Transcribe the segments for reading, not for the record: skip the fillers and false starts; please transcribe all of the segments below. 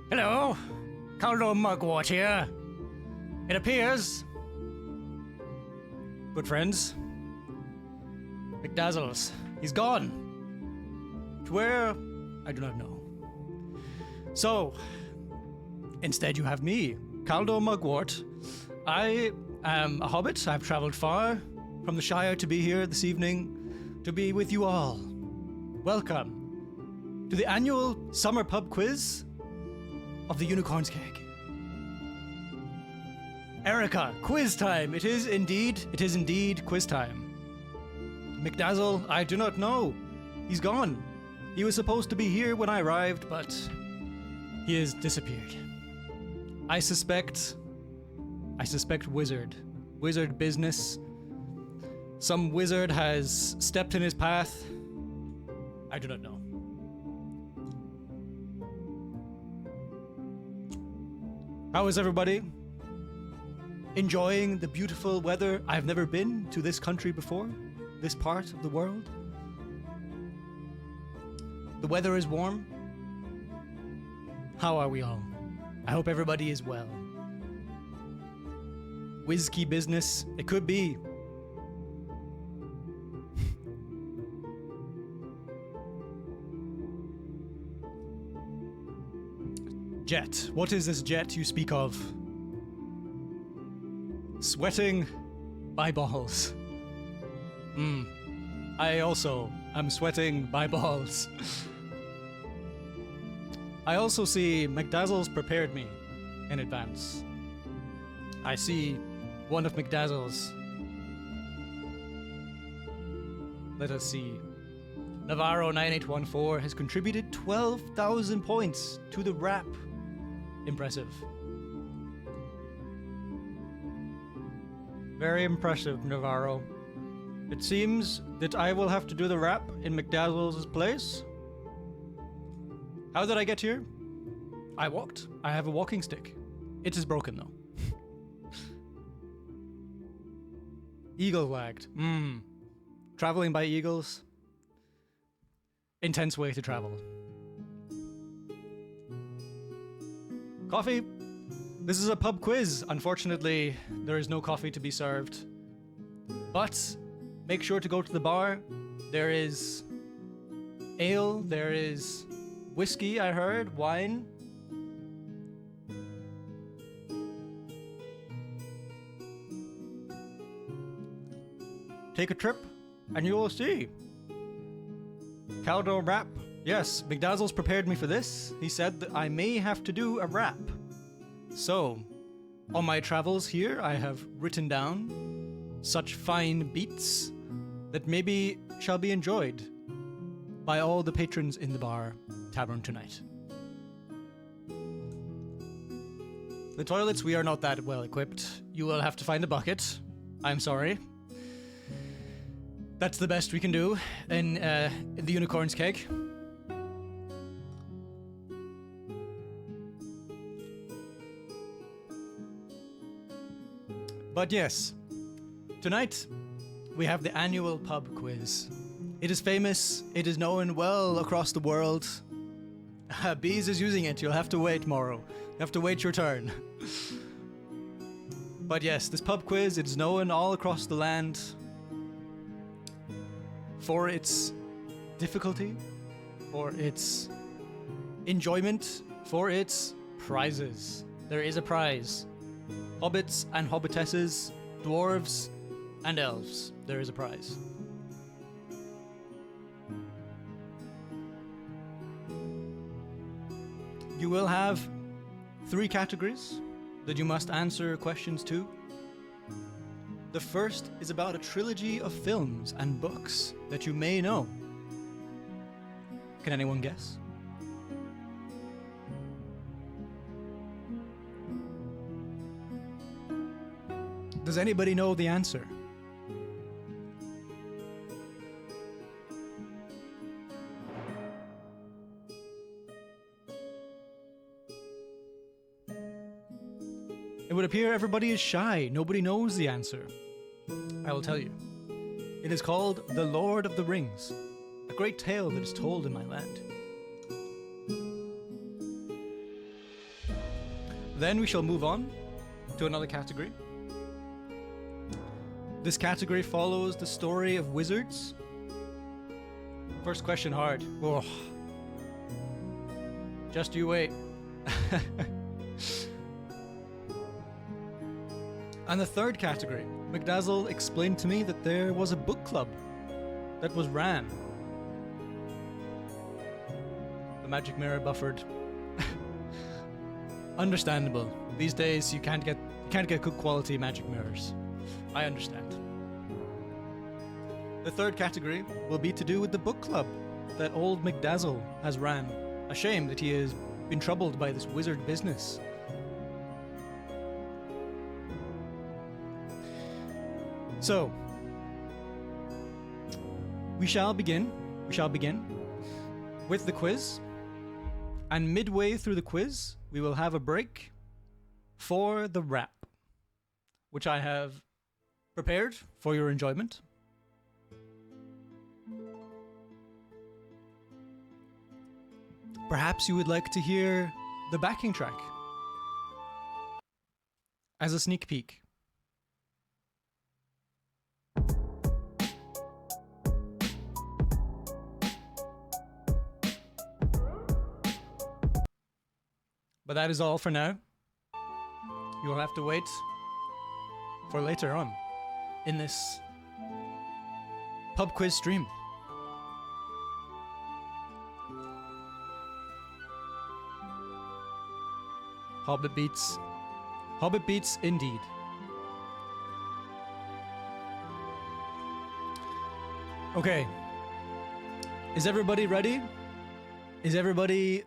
Hello, Caldo Mugwort here. It appears, good friends, McDazzles, he's gone. To where, I do not know. So, instead you have me, Caldo Mugwort. I am a hobbit. I've traveled far from the Shire to be here this evening, to be with you all. Welcome to the annual summer pub quiz of the Unicorn's Cake. Erica, quiz time. It is indeed quiz time. McDazzle, I do not know. He's gone. He was supposed to be here when I arrived, but he has disappeared. I suspect wizard. Wizard business. Some wizard has stepped in his path. I do not know. How is everybody? Enjoying the beautiful weather? I've never been to this country before, this part of the world. The weather is warm. How are we all? I hope everybody is well. Whiskey business, it could be. Jet. What is this jet you speak of? Sweating by balls. I also am sweating by balls. I also see McDazzles prepared me in advance. I see one of McDazzles. Let us see. Navarro 9814 has contributed 12,000 points to the rap. Impressive. Very impressive, Navarro. It seems that I will have to do the rap in McDazzles' place. How did I get here? I walked. I have a walking stick. It is broken, though. Eagle wagged. Traveling by eagles. Intense way to travel. Coffee? This is a pub quiz. Unfortunately, there is no coffee to be served. But make sure to go to the bar. There is ale, there is whiskey, I heard, wine. Take a trip and you will see. Caldo rap. Yes, McDazzles prepared me for this. He said that I may have to do a rap. So, on my travels here, I have written down such fine beats that maybe shall be enjoyed by all the patrons in the bar tavern tonight. The toilets, we are not that well equipped. You will have to find a bucket. I'm sorry. That's the best we can do in the Unicorn's Cake. But yes, tonight we have the annual pub quiz. It is famous, it is known well across the world. Bees is using it, you'll have to wait, Morrow. You have to wait your turn. But yes, this pub quiz, it is known all across the land for its difficulty, for its enjoyment, for its prizes. There is a prize. Hobbits and hobbitesses, dwarves and elves. There is a prize. You will have 3 categories that you must answer questions to. The first is about a trilogy of films and books that you may know. Can anyone guess? Does anybody know the answer? It would appear everybody is shy. Nobody knows the answer. I will tell you. It is called The Lord of the Rings, a great tale that is told in my land. Then we shall move on to another category. This category follows the story of wizards. First question hard. Oh. Just you wait. And the third category, McDazzle explained to me that there was a book club that was ran. The magic mirror buffered. Understandable. These days you can't get good quality magic mirrors. I understand. The third category will be to do with the book club that old McDazzle has ran. A shame that he has been troubled by this wizard business. So, we shall begin with the quiz. And midway through the quiz, we will have a break for the rap, which I have prepared for your enjoyment. Perhaps you would like to hear the backing track as a sneak peek. But that is all for now. You will have to wait for later on in this pub quiz stream. Hobbit beats. Hobbit beats indeed. Okay. Is everybody ready? Is everybody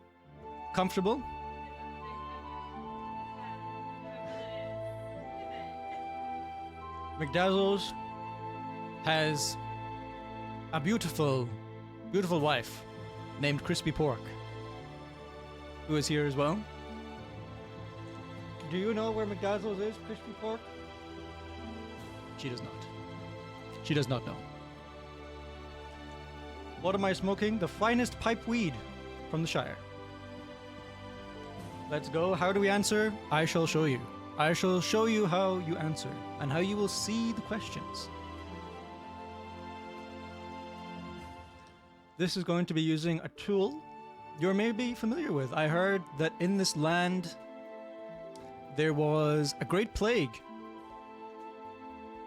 comfortable? McDazzle's has a beautiful, beautiful wife named Crispy Pork, who is here as well. Do you know where McDazzle's is, Crispy Pork? She does not. She does not know. What am I smoking? The finest pipe weed from the Shire. Let's go. How do we answer? I shall show you. I shall show you how you answer and how you will see the questions. This is going to be using a tool you're maybe familiar with. I heard that in this land there was a great plague.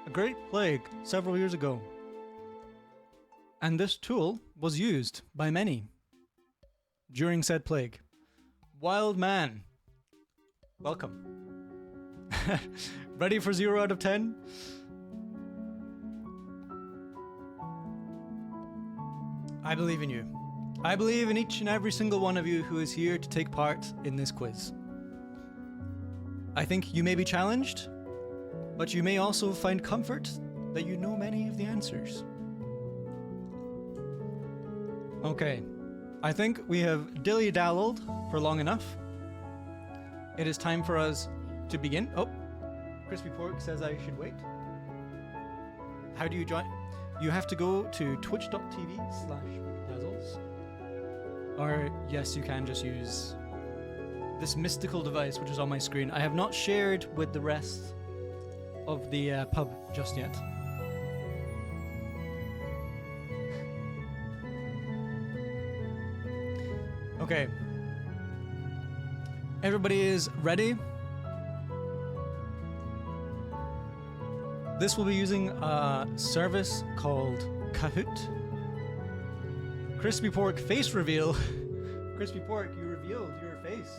A great plague several years ago. And this tool was used by many during said plague. Wild man, welcome. Ready for 0 out of 10? I believe in you. I believe in each and every single one of you who is here to take part in this quiz. I think you may be challenged, but you may also find comfort that you know many of the answers. Okay, I think we have dilly-dalled for long enough. It is time for us to begin. Oh, Crispy Pork says I should wait. How do you join? You have to go to twitch.tv/McDazzles. Or yes, you can just use this mystical device which is on my screen. I have not shared with the rest of the pub just yet. Okay. Everybody is ready? This will be using a service called Kahoot. Crispy Pork face reveal. Crispy Pork, you revealed your face.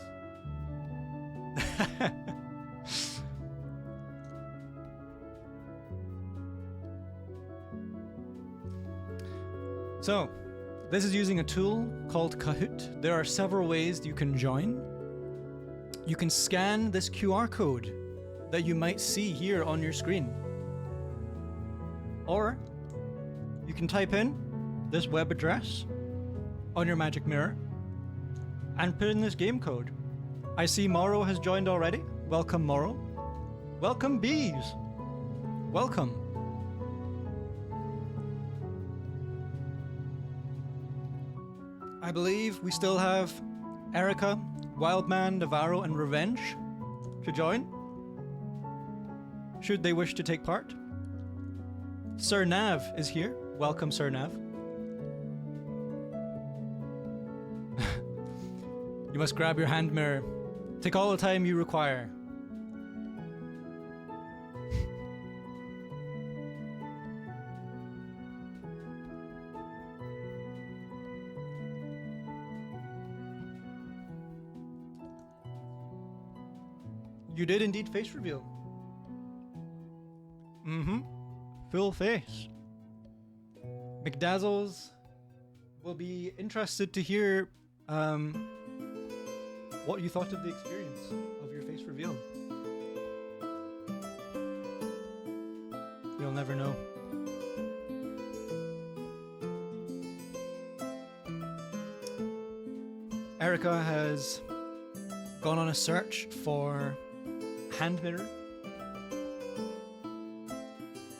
So, this is using a tool called Kahoot. There are several ways you can join. You can scan this QR code that you might see here on your screen. Or you can type in this web address on your magic mirror and put in this game code. I see Morrow has joined already. Welcome, Morrow. Welcome, Bees. Welcome. I believe we still have Erica, Wildman, Navarro, and Revenge to join, should they wish to take part. Sir Nav is here. Welcome, Sir Nav. You must grab your hand mirror. Take all the time you require. You did indeed face reveal. Mm-hmm. Full face. McDazzles will be interested to hear what you thought of the experience of your face reveal. You'll never know. Erica has gone on a search for hand mirror.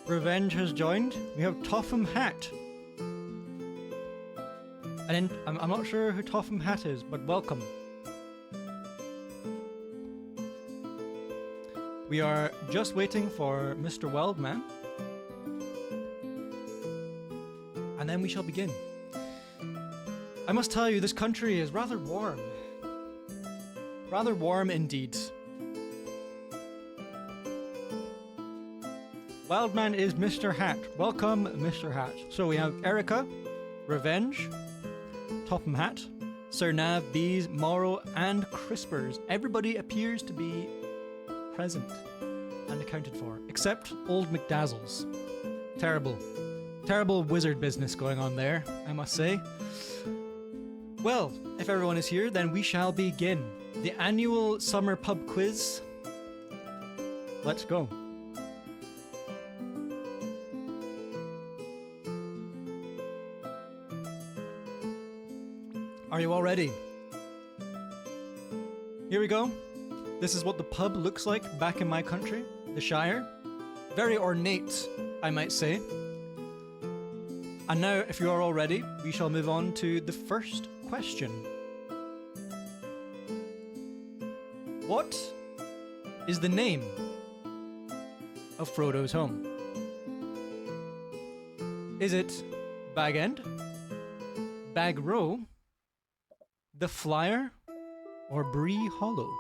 Revenge has joined. We have Topham Hat. And I'm not sure who Topham Hat is, but welcome. We are just waiting for Mr. Wildman. And then we shall begin. I must tell you, this country is rather warm. Rather warm indeed. Wildman is Mr. Hat. Welcome, Mr. Hat. So we have Erica, Revenge, Topham Hat, Sir Nav, Bees, Morrow, and Crispers. Everybody appears to be present and accounted for, except old McDazzles. Terrible. Terrible wizard business going on there, I must say. Well, if everyone is here, then we shall begin. The annual summer pub quiz. Let's go. Are you all ready? Here we go. This is what the pub looks like back in my country, the Shire. Very ornate, I might say. And now, if you are all ready, we shall move on to the first question. What is the name of Frodo's home? Is it Bag End, Bag Row, The Flyer, or Bree Hollow?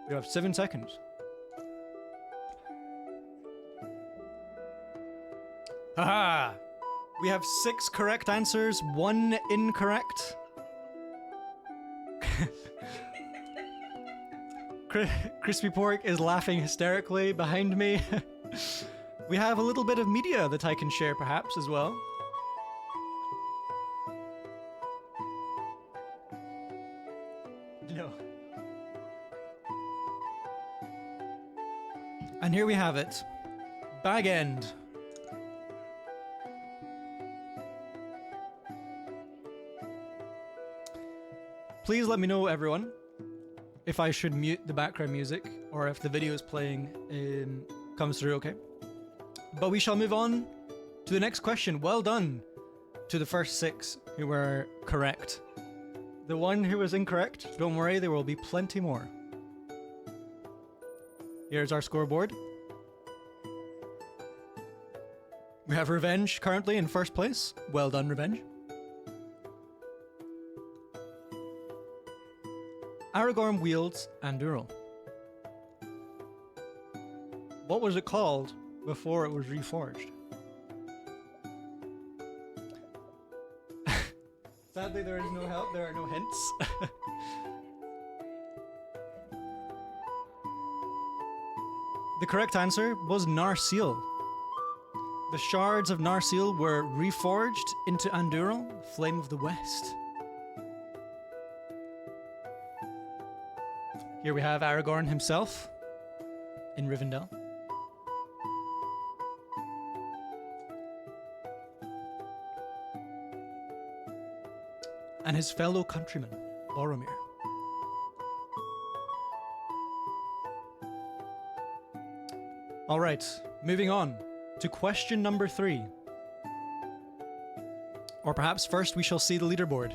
You have 7 seconds. Haha! We have 6 correct answers, 1 incorrect. Crispy Pork is laughing hysterically behind me. We have a little bit of media that I can share perhaps as well. No. And here we have it. Bag End. Please let me know, everyone, if I should mute the background music or if the video is playing comes through okay. But we shall move on to the next question. Well done to the first 6 who were correct. The one who was incorrect, don't worry, there will be plenty more. Here's our scoreboard. We have Revenge currently in first place. Well done, Revenge. Aragorn wields Andúril. What was it called before it was reforged? Sadly, there is no help. There are no hints. The correct answer was Narsil. The shards of Narsil were reforged into Andúril, Flame of the West. Here we have Aragorn himself in Rivendell. And his fellow countryman, Boromir. All right, moving on to question number 3. Or perhaps first we shall see the leaderboard.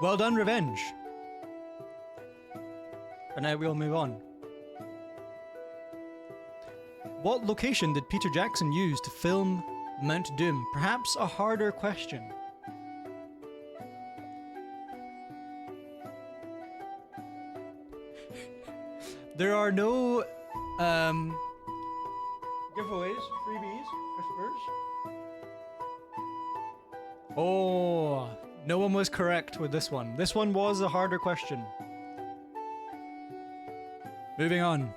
Well done, Revenge. For now, we'll move on. What location did Peter Jackson use to film Mount Doom? Perhaps a harder question. There are no giveaways, freebies, whispers. Oh, no one was correct with this one. This one was a harder question. Moving on.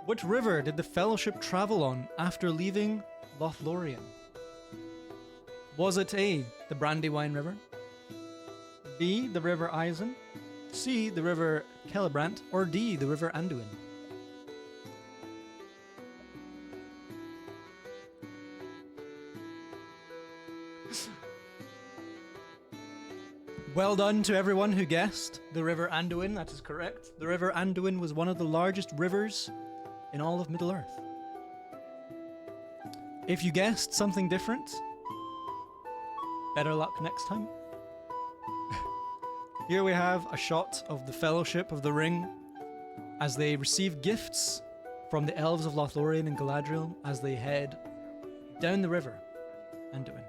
Which river did the Fellowship travel on after leaving Lothlorien? Was it A, the Brandywine River, B, the River Isen, C, the River Celebrant, or D, the River Anduin? Well done to everyone who guessed the River Anduin. That is correct. The River Anduin was one of the largest rivers in all of Middle-earth. If you guessed something different, better luck next time. Here we have a shot of the Fellowship of the Ring as they receive gifts from the elves of Lothlorien and Galadriel as they head down the river Anduin.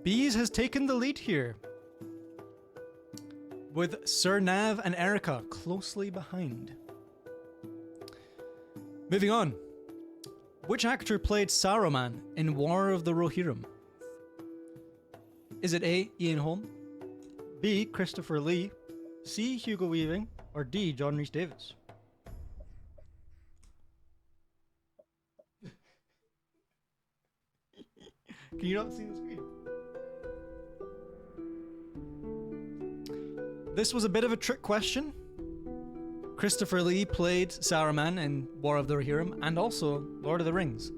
Bees has taken the lead here, with Sir Nav and Erica closely behind. Moving on. Which actor played Saruman in War of the Rohirrim? Is it A, Ian Holm, B, Christopher Lee, C, Hugo Weaving, or D, John Rhys-Davies? Can you not see the screen? This was a bit of a trick question. Christopher Lee played Saruman in War of the Rohirrim and also Lord of the Rings.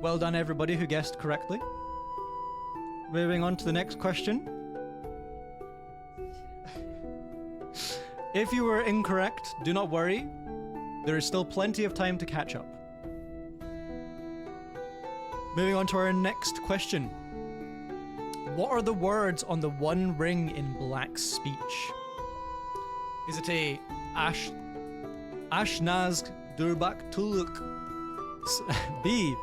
Well done everybody who guessed correctly. Moving on to the next question. If you were incorrect, do not worry. There is still plenty of time to catch up. Moving on to our next question. What are the words on the One Ring in Black's speech? Is it A, Ashnaz Durbak Tuluk? B,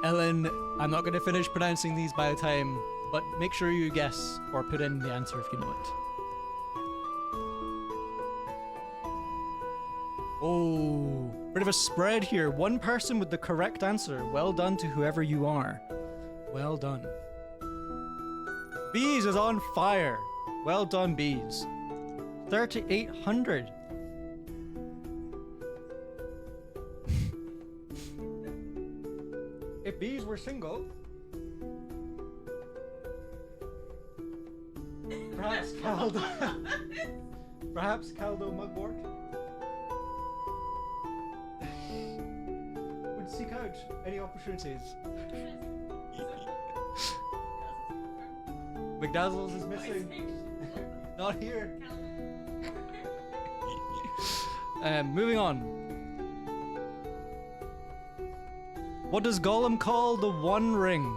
Ellen, I'm not going to finish pronouncing these by the time, but make sure you guess or put in the answer if you know it. Oh, bit of a spread here. One person with the correct answer. Well done to whoever you are. Well done. Bees is on fire. Well done, Bees. 3,800. If Bees were single, perhaps Caldo Mugwort would seek out any opportunities. McDazzles is missing. Not here. Moving on. What does Gollum call the One Ring?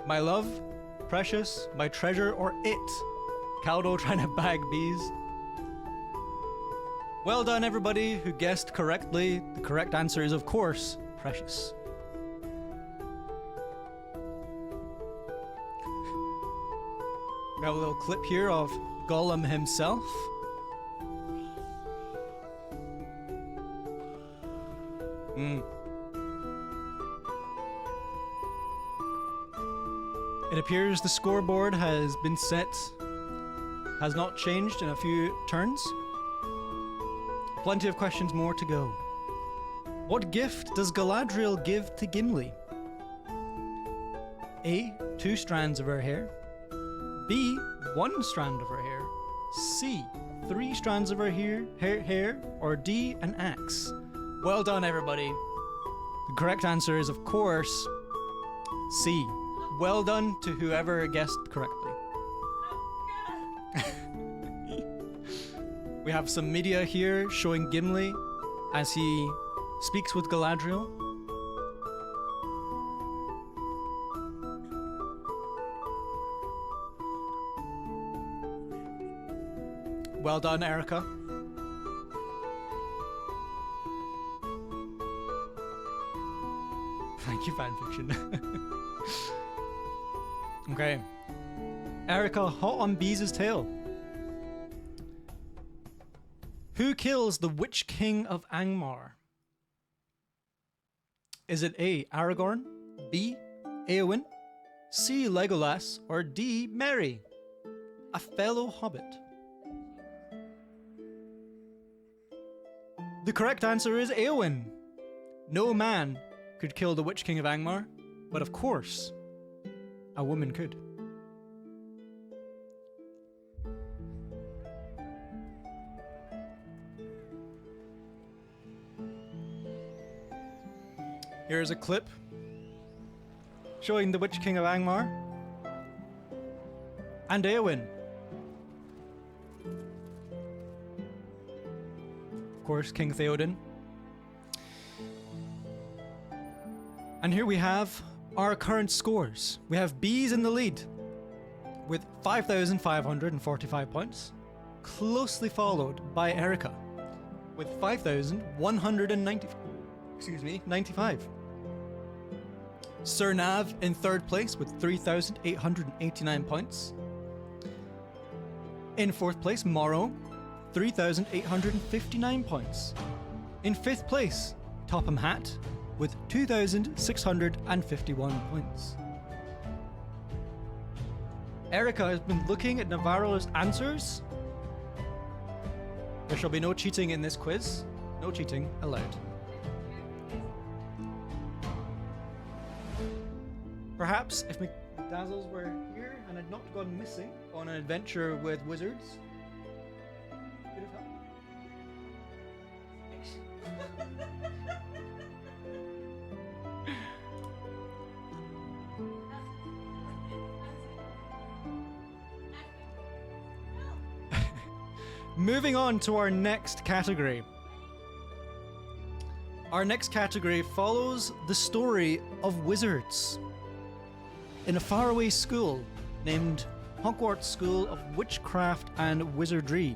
My love, precious, my treasure, or it? Caldo trying to bag Bees. Well done everybody who guessed correctly. The correct answer is of course, precious. We have a little clip here of Gollum himself. It appears the scoreboard has been set, has not changed in a few turns. Plenty of questions more to go. What gift does Galadriel give to Gimli? A, 2 strands of her hair. B, 1 strand of her hair. C, 3 strands of her hair. Or D, an axe. Well done, everybody. The correct answer is, of course, C. Well done to whoever guessed correctly. We have some media here showing Gimli as he speaks with Galadriel. Well done, Erica. Thank you, fanfiction. Okay. Erica, hot on Bees' tail. Who kills the Witch King of Angmar? Is it A, Aragorn, B, Éowyn, C, Legolas, or D, Merry, a fellow hobbit? The correct answer is Éowyn. No man could kill the Witch King of Angmar, but of course, a woman could. Here's a clip showing the Witch King of Angmar and Éowyn. Of course, King Theoden. And here we have our current scores. We have Bees in the lead with 5,545 points, closely followed by Erica with 5,195. Sir Nav in third place with 3,889 points. In fourth place, Morrow, 3,859 points. In fifth place, Topham Hatt with 2,651 points. Erica has been looking at Navarro's answers. There shall be no cheating in this quiz. No cheating allowed. Perhaps if McDazzles were here and had not gone missing on an adventure with wizards, could have helped. Moving on to our next category. Our next category follows the story of wizards in a faraway school named Hogwarts School of Witchcraft and Wizardry.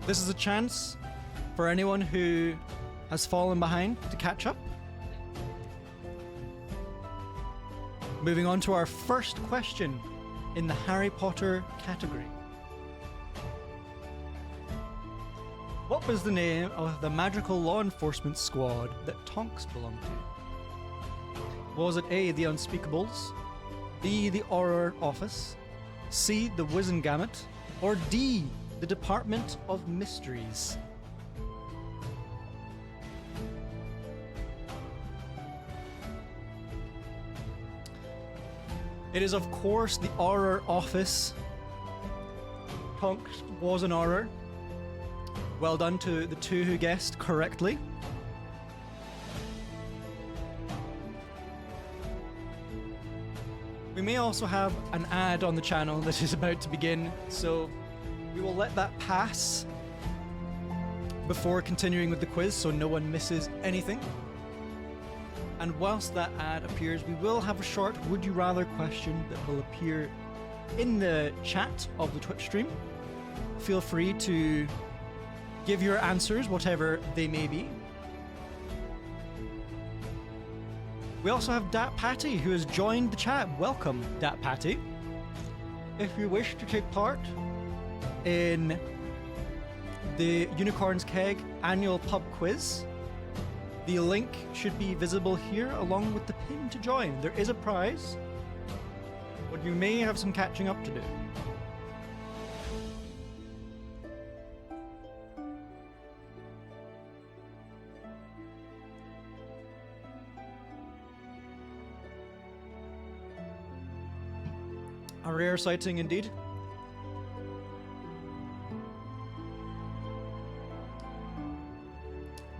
This is a chance for anyone who has fallen behind to catch up. Moving on to our first question in the Harry Potter category. What was the name of the magical law enforcement squad that Tonks belonged to? Was it A, the Unspeakables, B, the Auror Office, C, the Wizengamot, or D, the Department of Mysteries? It is, of course, the Auror Office. Tonks was an Auror. Well done to the two who guessed correctly. We may also have an ad on the channel that is about to begin, so we will let that pass before continuing with the quiz so no one misses anything. And whilst that ad appears, we will have a short Would You Rather question that will appear in the chat of the Twitch stream. Feel free to give your answers, whatever they may be. We also have Dat Patty, who has joined the chat. Welcome, Dat Patty. If you wish to take part in the Unicorn's Keg annual pub quiz, the link should be visible here along with the pin to join. There is a prize, but you may have some catching up to do. A rare sighting indeed.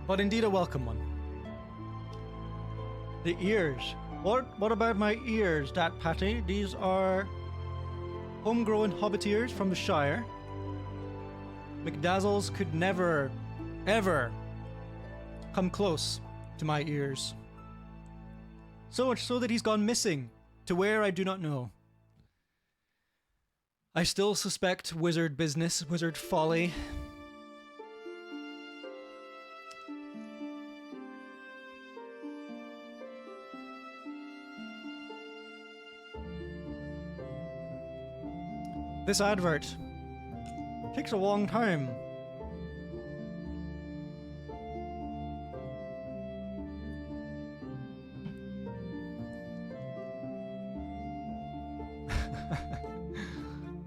But indeed a welcome one. The ears. What about my ears, Dat Patty? These are homegrown hobbit ears from the Shire. McDazzles could never, ever come close to my ears. So much so that he's gone missing, to where I do not know. I still suspect wizard business, wizard folly. This advert takes a long time.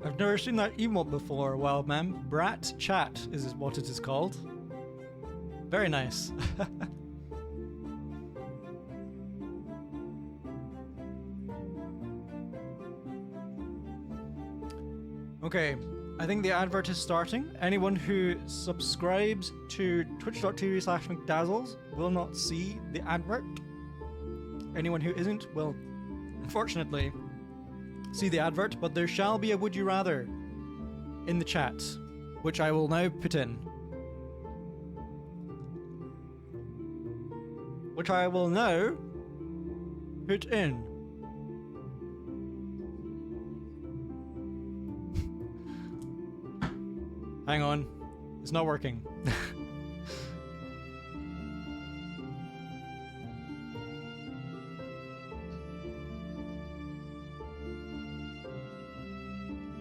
I've never seen that emote before, Wildman. Brat Chat is what it is called. Very nice. Okay, I think the advert is starting. Anyone who subscribes to twitch.tv/McDazzles will not see the advert. Anyone who isn't will, unfortunately, see the advert, but there shall be a Would You Rather in the chat, which I will now put in. Which I will now put in. Hang on, it's not working.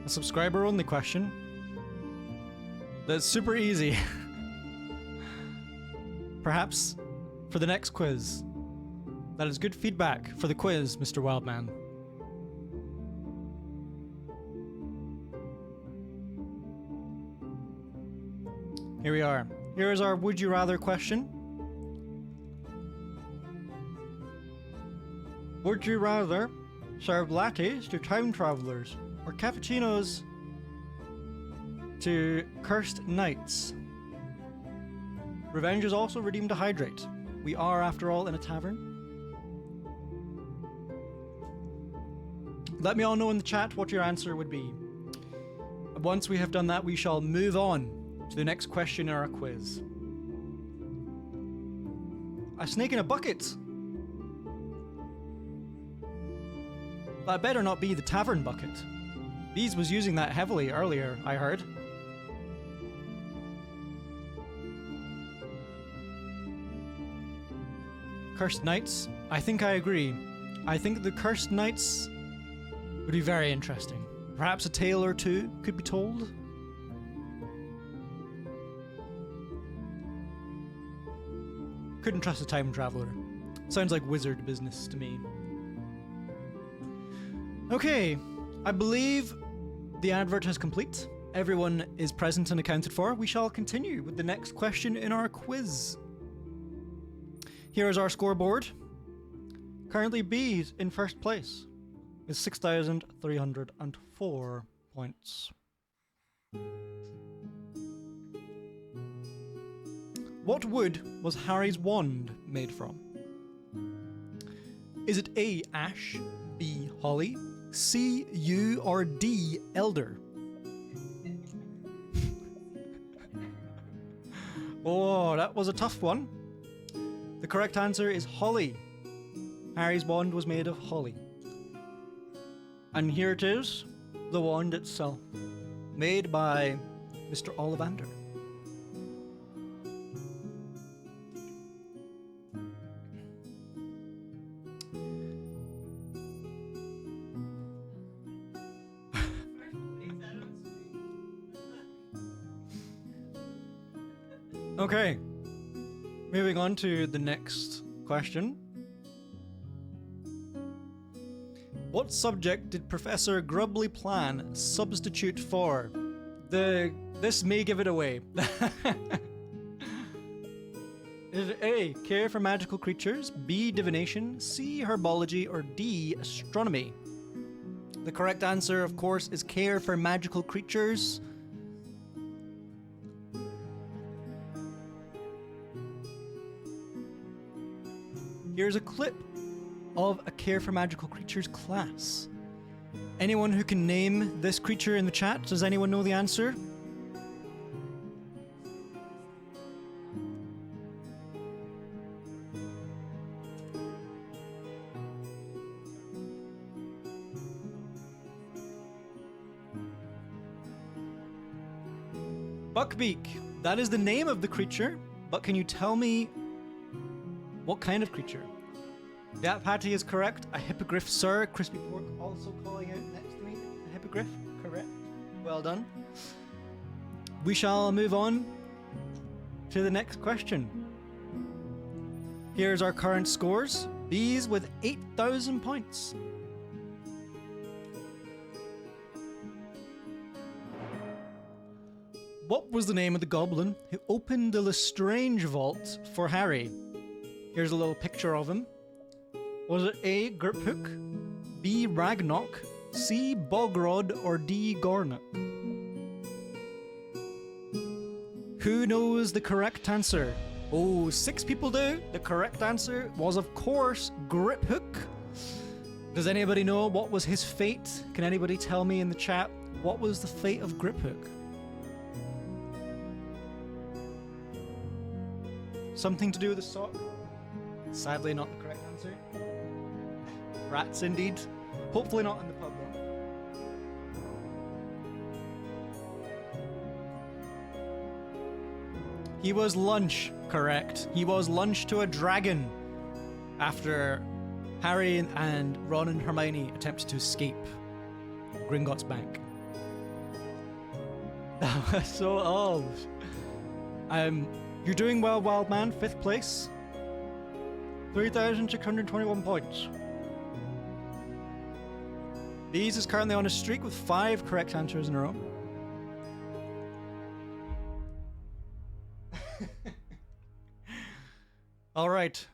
A subscriber only question. That's super easy. Perhaps for the next quiz. That is good feedback for the quiz, Mr. Wildman. Here we are. Here is our Would You Rather question. Would you rather serve lattes to time travelers or cappuccinos to cursed knights? Revenge is also redeemed to hydrate. We are, after all, in a tavern. Let me all know in the chat what your answer would be. Once we have done that, we shall move on to the next question in our quiz. A snake in a bucket? That better not be the tavern bucket. Bees was using that heavily earlier, I heard. Cursed Knights? I think I agree. I think the Cursed Knights would be very interesting. Perhaps a tale or two could be told. Couldn't trust a time traveler. Sounds like wizard business to me. Okay, I believe the advert has complete. Everyone is present and accounted for. We shall continue with the next question in our quiz. Here is our scoreboard. Currently, Bees in first place with 6,304 points. What wood was Harry's wand made from? Is it A, ash, B, holly, C, yew, or D, elder? Oh, that was a tough one. The correct answer is holly. Harry's wand was made of holly. And here it is, the wand itself, made by Mr. Ollivander. Okay, moving on to the next question. What subject did Professor Grubbly Plan substitute for? This may give it away. Is it A, care for magical creatures, B, divination, C, herbology, or D, astronomy? The correct answer, of course, is care for magical creatures. Here's a clip of a Care for Magical Creatures class. Anyone who can name this creature in the chat? Does anyone know the answer? Buckbeak. That is the name of the creature, but can you tell me what kind of creature? That Patty is correct. A hippogriff, sir. Crispy Pork also calling out next to me. A hippogriff, correct. Well done. We shall move on to the next question. Here's our current scores. Bees with 8,000 points. What was the name of the goblin who opened the Lestrange vault for Harry? Here's a little picture of him. Was it A. Griphook, B. Ragnarok, C. Bogrod, or D. Gornuk? Who knows the correct answer? Oh, 6 people do. The correct answer was, of course, Griphook. Does anybody know what was his fate? Can anybody tell me in the chat what was the fate of Griphook? Something to do with the sock? Sadly, not the correct answer. Rats, indeed. Hopefully not in the pub, though. He was lunch, correct. He was lunch to a dragon after Harry and Ron and Hermione attempted to escape Gringotts Bank. That was so old. You're doing well, Wild Man. 5th place. 3,621 points. Bees is currently on a streak with 5 correct answers in a row. All right.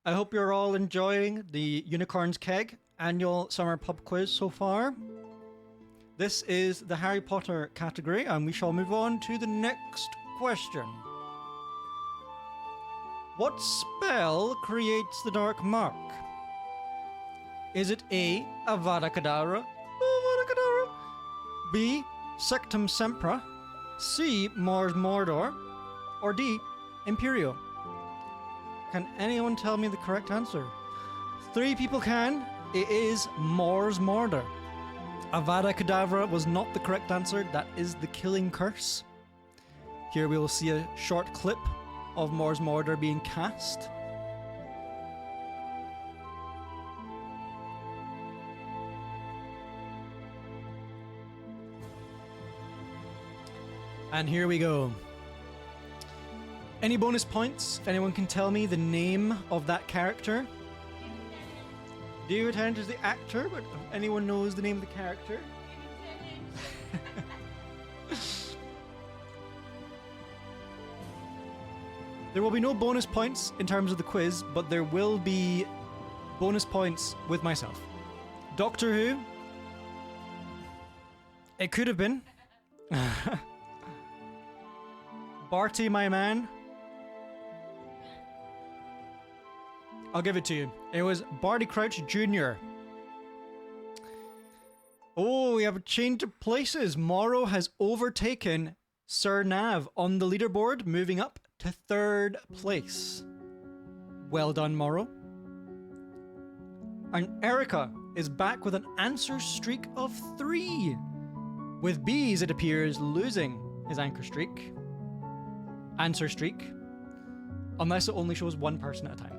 I hope you're all enjoying the Unicorn's Keg annual summer pub quiz so far. This is the Harry Potter category, and we shall move on to the next question. What spell creates the Dark Mark? Is it A. Avada Kedavra? Avada Kedavra. B. Sectum Sempra. C. Mors Mordor. Or D. Imperio? Can anyone tell me the correct answer? 3 people can. It is Mors Mordor. Avada Kedavra was not the correct answer. That is the Killing Curse. Here we will see a short clip of Mors Mordor being cast. And here we go. Any bonus points if anyone can tell me the name of that character? David Tennant is the actor, but if anyone knows the name of the character? There will be no bonus points in terms of the quiz, but there will be bonus points with myself. Doctor Who? It could have been. Barty, my man? I'll give it to you. It was Barty Crouch Jr. Oh, we have a change of places. Morrow has overtaken Sir Nav on the leaderboard, moving up to 3rd place. Well done, Morrow. And Erica is back with an answer streak of 3. With Bees, it appears, losing his answer streak. Unless it only shows one person at a time.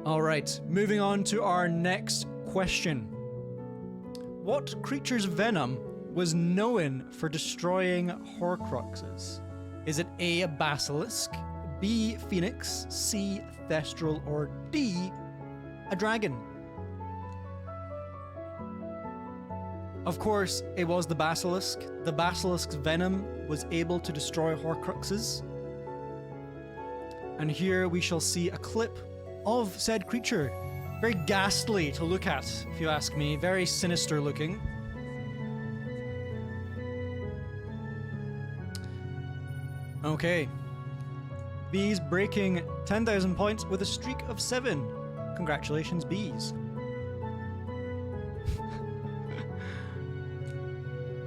Alright, moving on to our next question. What creature's venom was known for destroying Horcruxes? Is it A, a basilisk, B, phoenix, C, thestral, or D, a dragon? Of course, it was the basilisk. The basilisk's venom was able to destroy Horcruxes. And here we shall see a clip of said creature. Very ghastly to look at, if you ask me. Very sinister looking. Okay. Bees breaking 10,000 points with a streak of 7. Congratulations, Bees.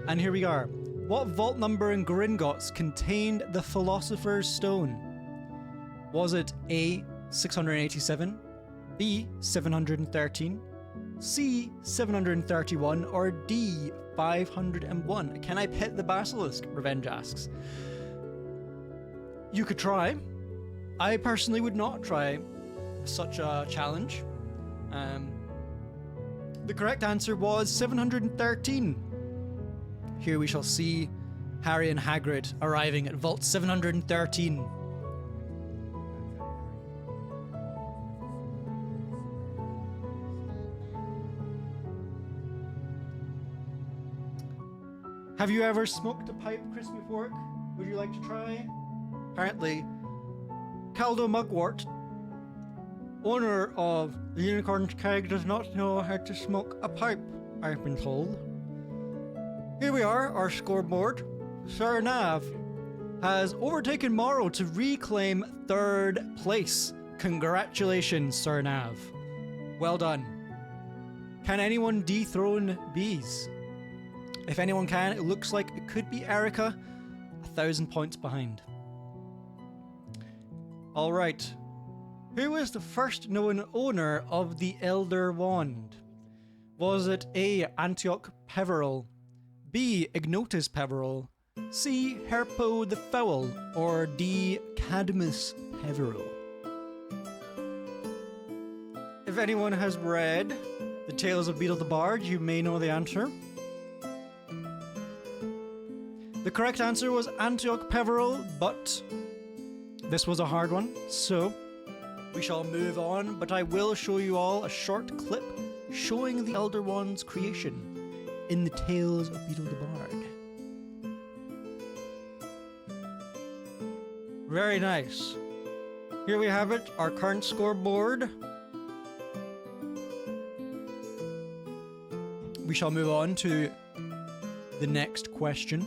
And here we are. What vault number in Gringotts contained the Philosopher's Stone? Was it A, 687, B, 713, C, 731, or D, 501? Can I pet the basilisk? Revenge asks. You could try. I personally would not try such a challenge. The correct answer was 713. Here we shall see Harry and Hagrid arriving at Vault 713. Have you ever smoked a pipe, Crispy Fork? Would you like to try? Apparently, Caldo Mugwort, owner of the Unicorn's Keg, does not know how to smoke a pipe, I've been told. Here we are, our scoreboard. Sir Nav has overtaken Morrow to reclaim 3rd place. Congratulations, Sir Nav. Well done. Can anyone dethrone Bees? If anyone can, it looks like it could be Erica, 1,000 points behind. Alright. Who was the first known owner of the Elder Wand? Was it A. Antioch Peveril, B. Ignotus Peveril, C. Herpo the Fowl, or D. Cadmus Peveril? If anyone has read The Tales of Beetle the Bard, you may know the answer. The correct answer was Antioch Peveril, but this was a hard one, so we shall move on, but I will show you all a short clip showing the Elder Wand's creation in The Tales of Beetle the Bard. Very nice. Here we have it, our current scoreboard. We shall move on to the next question.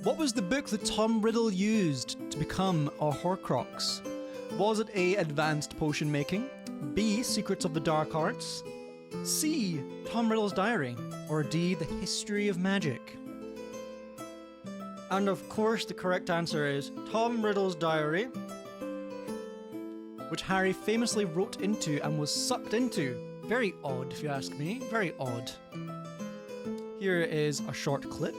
What was the book that Tom Riddle used to become a Horcrux? Was it A. Advanced Potion Making, B. Secrets of the Dark Arts, C. Tom Riddle's Diary, or D. The History of Magic? And of course the correct answer is Tom Riddle's Diary, which Harry famously wrote into and was sucked into. Very odd, if you ask me. Very odd. Here is a short clip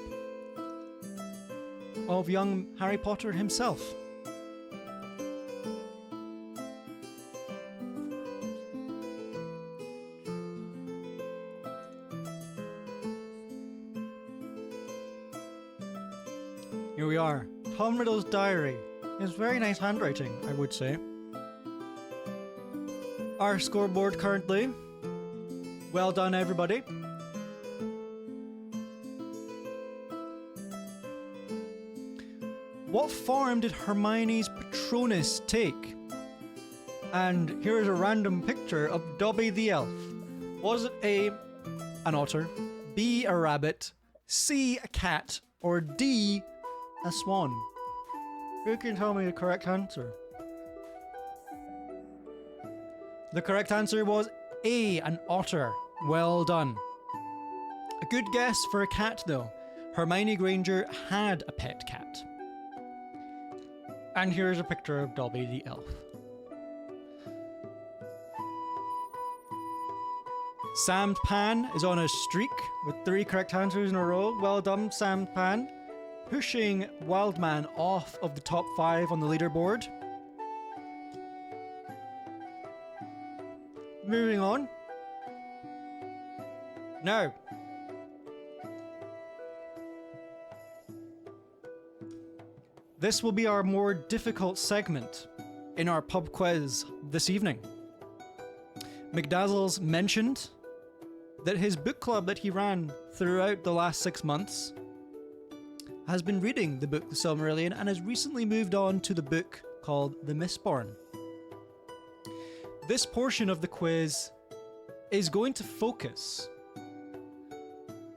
of young Harry Potter himself. Here we are. Tom Riddle's Diary. It's very nice handwriting, I would say. Our scoreboard currently. Well done, everybody. What form did Hermione's Patronus take? And here is a random picture of Dobby the Elf. Was it A, an otter, B, a rabbit, C, a cat, or D, a swan? Who can tell me the correct answer? The correct answer was A, an otter. Well done. A good guess for a cat, though. Hermione Granger had a pet cat. And here's a picture of Dobby the Elf. Sam Pan is on a streak with 3 correct answers in a row. Well done, Sam Pan. Pushing Wildman off of the top 5 on the leaderboard. Moving on. Now, this will be our more difficult segment in our pub quiz this evening. McDazzles mentioned that his book club that he ran throughout the last 6 months has been reading the book The Silmarillion and has recently moved on to the book called The Mistborn. This portion of the quiz is going to focus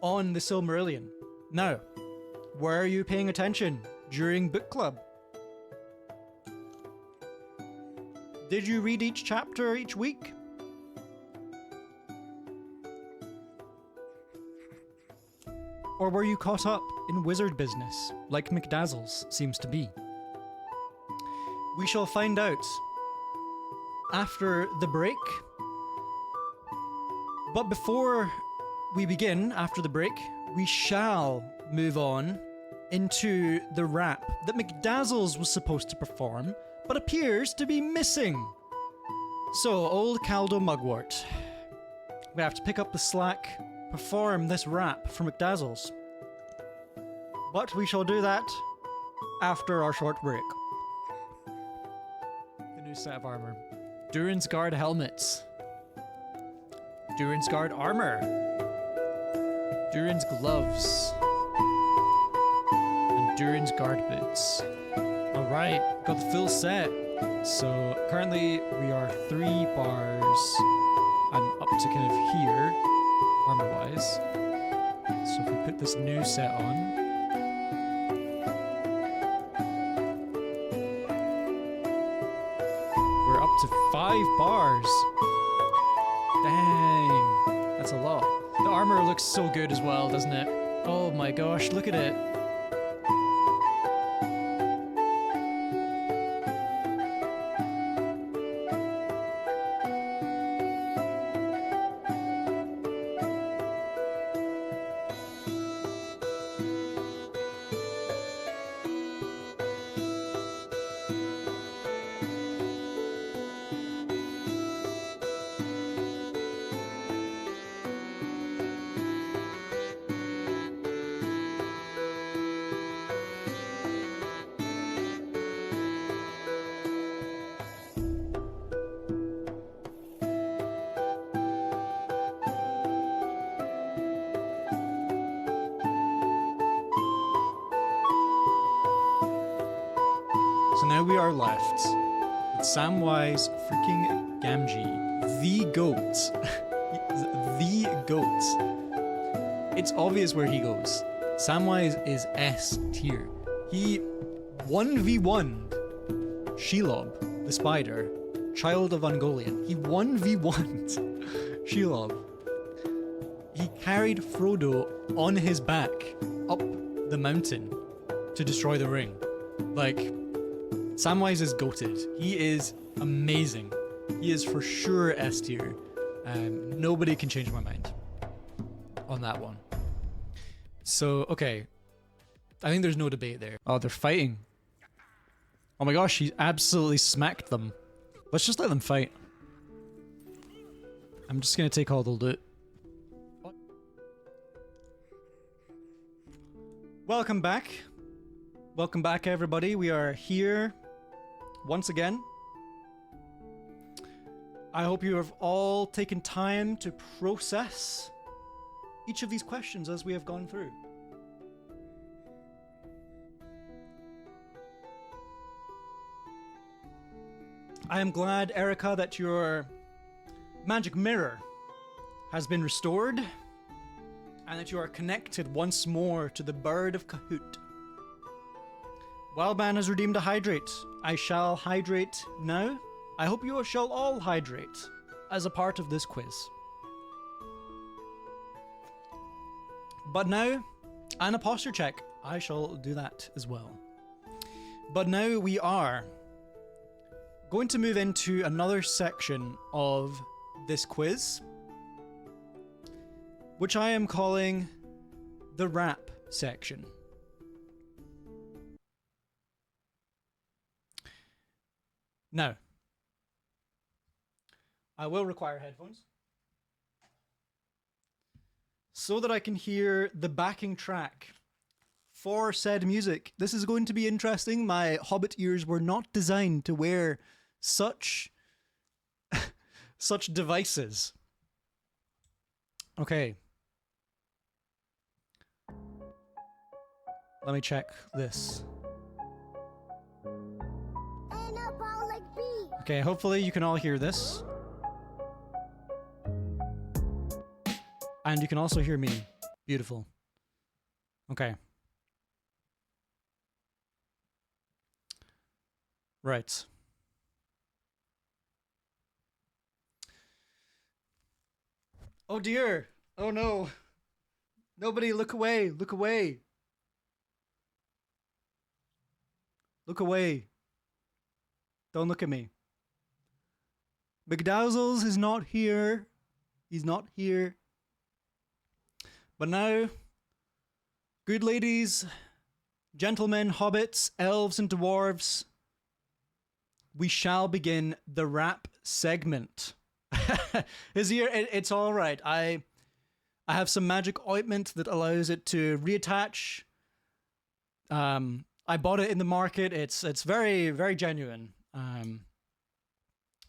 on The Silmarillion. Now, were you paying attention during book club? Did you read each chapter each week? Or were you caught up in wizard business, like McDazzles seems to be? We shall find out after the break. But before we begin, after the break, we shall move on into the rap that McDazzles was supposed to perform, but appears to be missing. So, old Caldo Mugwort, we have to pick up the slack, perform this rap for McDazzles. But we shall do that after our short break. The new set of armor. Duran's Guard helmets. Duran's Guard armor. Duran's gloves. And Duran's Guard boots. Alright, got the full set. So currently we are 3 bars. I'm up to kind of here, armor-wise. So if we put this new set on, we're up to 5 bars. Dang, that's a lot. The armor looks so good as well, doesn't it? Oh my gosh, look at it. So now we are left with Samwise freaking Gamgee, the GOAT. The GOAT. It's obvious where he goes. Samwise is S tier. He 1v1'd Shelob, the spider, child of Ungoliant. He 1v1'd Shelob. He carried Frodo on his back up the mountain to destroy the ring. Like, Samwise is goated. He is amazing. He is for sure S tier. Nobody can change my mind on that one. So, okay. I think there's no debate there. Oh, they're fighting. Oh my gosh, he absolutely smacked them. Let's just let them fight. I'm just gonna take all the loot. Welcome back. Welcome back, everybody. We are here once again. I hope you have all taken time to process each of these questions as we have gone through. I am glad, Erica, that your magic mirror has been restored and that you are connected once more to the Bird of Kahoot. Wildman has redeemed a hydrate. I shall hydrate now. I hope you shall all hydrate as a part of this quiz. But now, an posture check. I shall do that as well. But now we are going to move into another section of this quiz, which I am calling the rap section. Now, I will require headphones so that I can hear the backing track for said music. This is going to be interesting. My Hobbit ears were not designed to wear such such devices. Okay. Let me check this. Okay, hopefully you can all hear this. And you can also hear me. Beautiful. Okay. Right. Oh dear. Oh no. Nobody, look away. Look away. Look away. Don't look at me. McDowell's is not here. He's not here. But now, good ladies, gentlemen, hobbits, elves, and dwarves, we shall begin the rap segment. Is here? It's all right. I have some magic ointment that allows it to reattach. I bought it in the market. It's very, very genuine.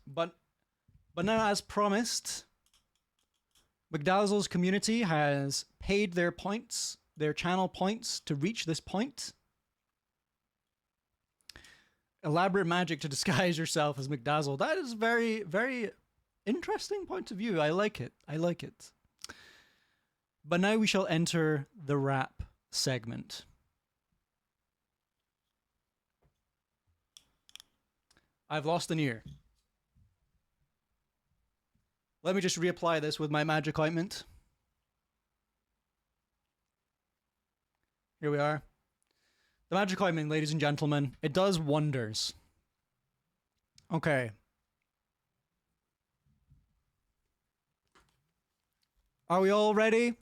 But now, as promised, McDazzle's community has paid their points, their channel points, to reach this point. Elaborate magic to disguise yourself as McDazzle. That is very, very interesting point of view. I like it. I like it. But now we shall enter the rap segment. I've lost an ear. Let me just reapply this with my magic ointment. Here we are. The magic ointment, ladies and gentlemen, it does wonders. Okay. Are we all ready?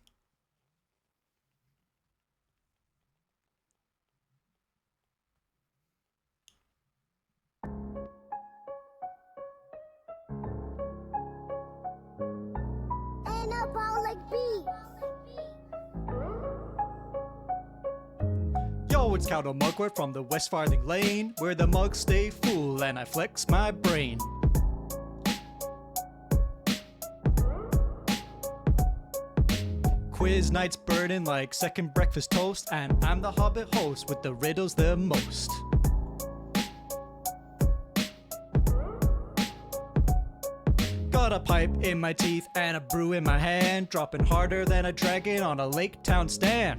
Yo, it's Caldor Mugwort from the West Farthing Lane, where the mugs stay full and I flex my brain. Quiz night's burning like second breakfast toast, and I'm the Hobbit host with the riddles the most. Got a pipe in my teeth and a brew in my hand, dropping harder than a dragon on a lake town stand.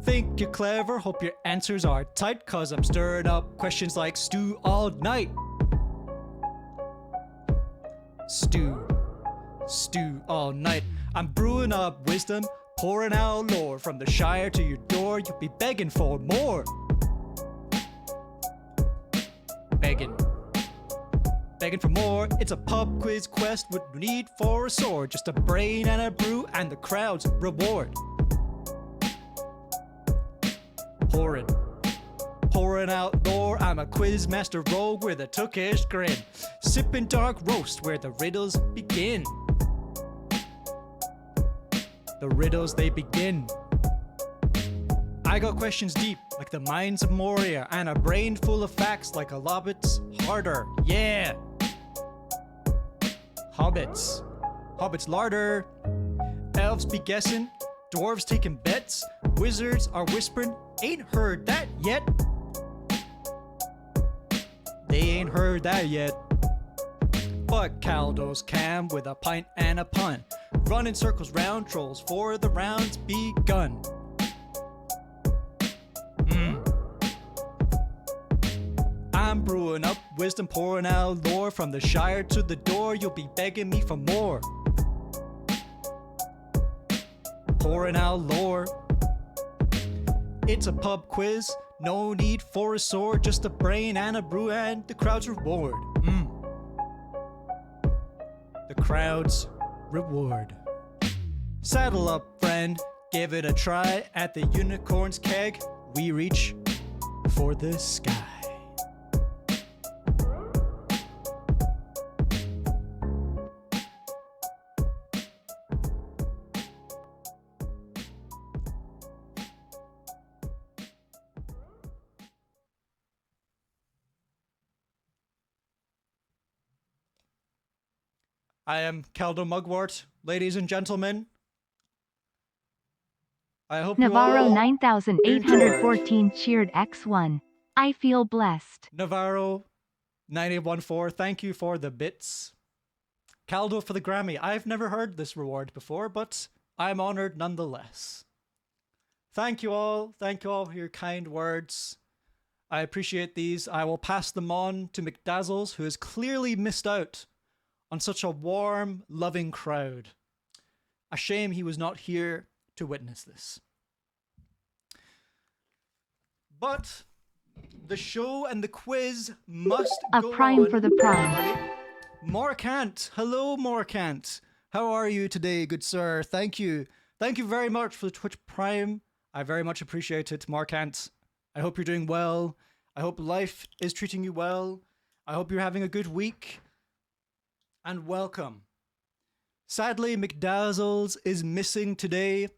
Think you're clever, hope your answers are tight, cause I'm stirring up questions like stew all night. Stew all night. I'm brewing up wisdom, pouring out lore. From the Shire to your door, you'll be begging for more. Begging for more. It's a pub quiz quest with no need for a sword, just a brain and a brew and the crowd's reward. Pouring out lore. I'm a quiz master rogue with a tookish grin, sipping dark roast where the riddles begin. The riddles they begin. I got questions deep like the mines of Moria, and a brain full of facts like a hobbit's harder. Yeah. Hobbits larder. Elves be guessing, dwarves taking bets, wizards are whispering, ain't heard that yet. They ain't heard that yet. But Caldor's cam with a pint and a pun, running circles round trolls for the rounds begun. I'm brewing up wisdom, pouring out lore. From the Shire to the door, you'll be begging me for more. Pouring out lore. It's a pub quiz, no need for a sword, just a brain and a brew and the crowd's reward. The crowd's reward. Saddle up, friend, give it a try. At the unicorn's keg, we reach for the sky. I am Caldor Mugwort, ladies and gentlemen. I hope Navarro you all 9814 cheered X1. I feel blessed. Navarro 9814, thank you for the bits. Caldor for the Grammy. I've never heard this reward before, but I'm honored nonetheless. Thank you all. Thank you all for your kind words. I appreciate these. I will pass them on to McDazzles, who has clearly missed out on such a warm, loving crowd. A shame he was not here to witness this. But The show and the quiz must A go prime on. for the prime. Everybody. Morkant. Hello, Morkant. How are you today, good sir? Thank you. Thank you very much for the Twitch Prime. I very much appreciate it, Morkant. I hope you're doing well. I hope life is treating you well. I hope you're having a good week. And welcome. Sadly, McDazzles is missing today.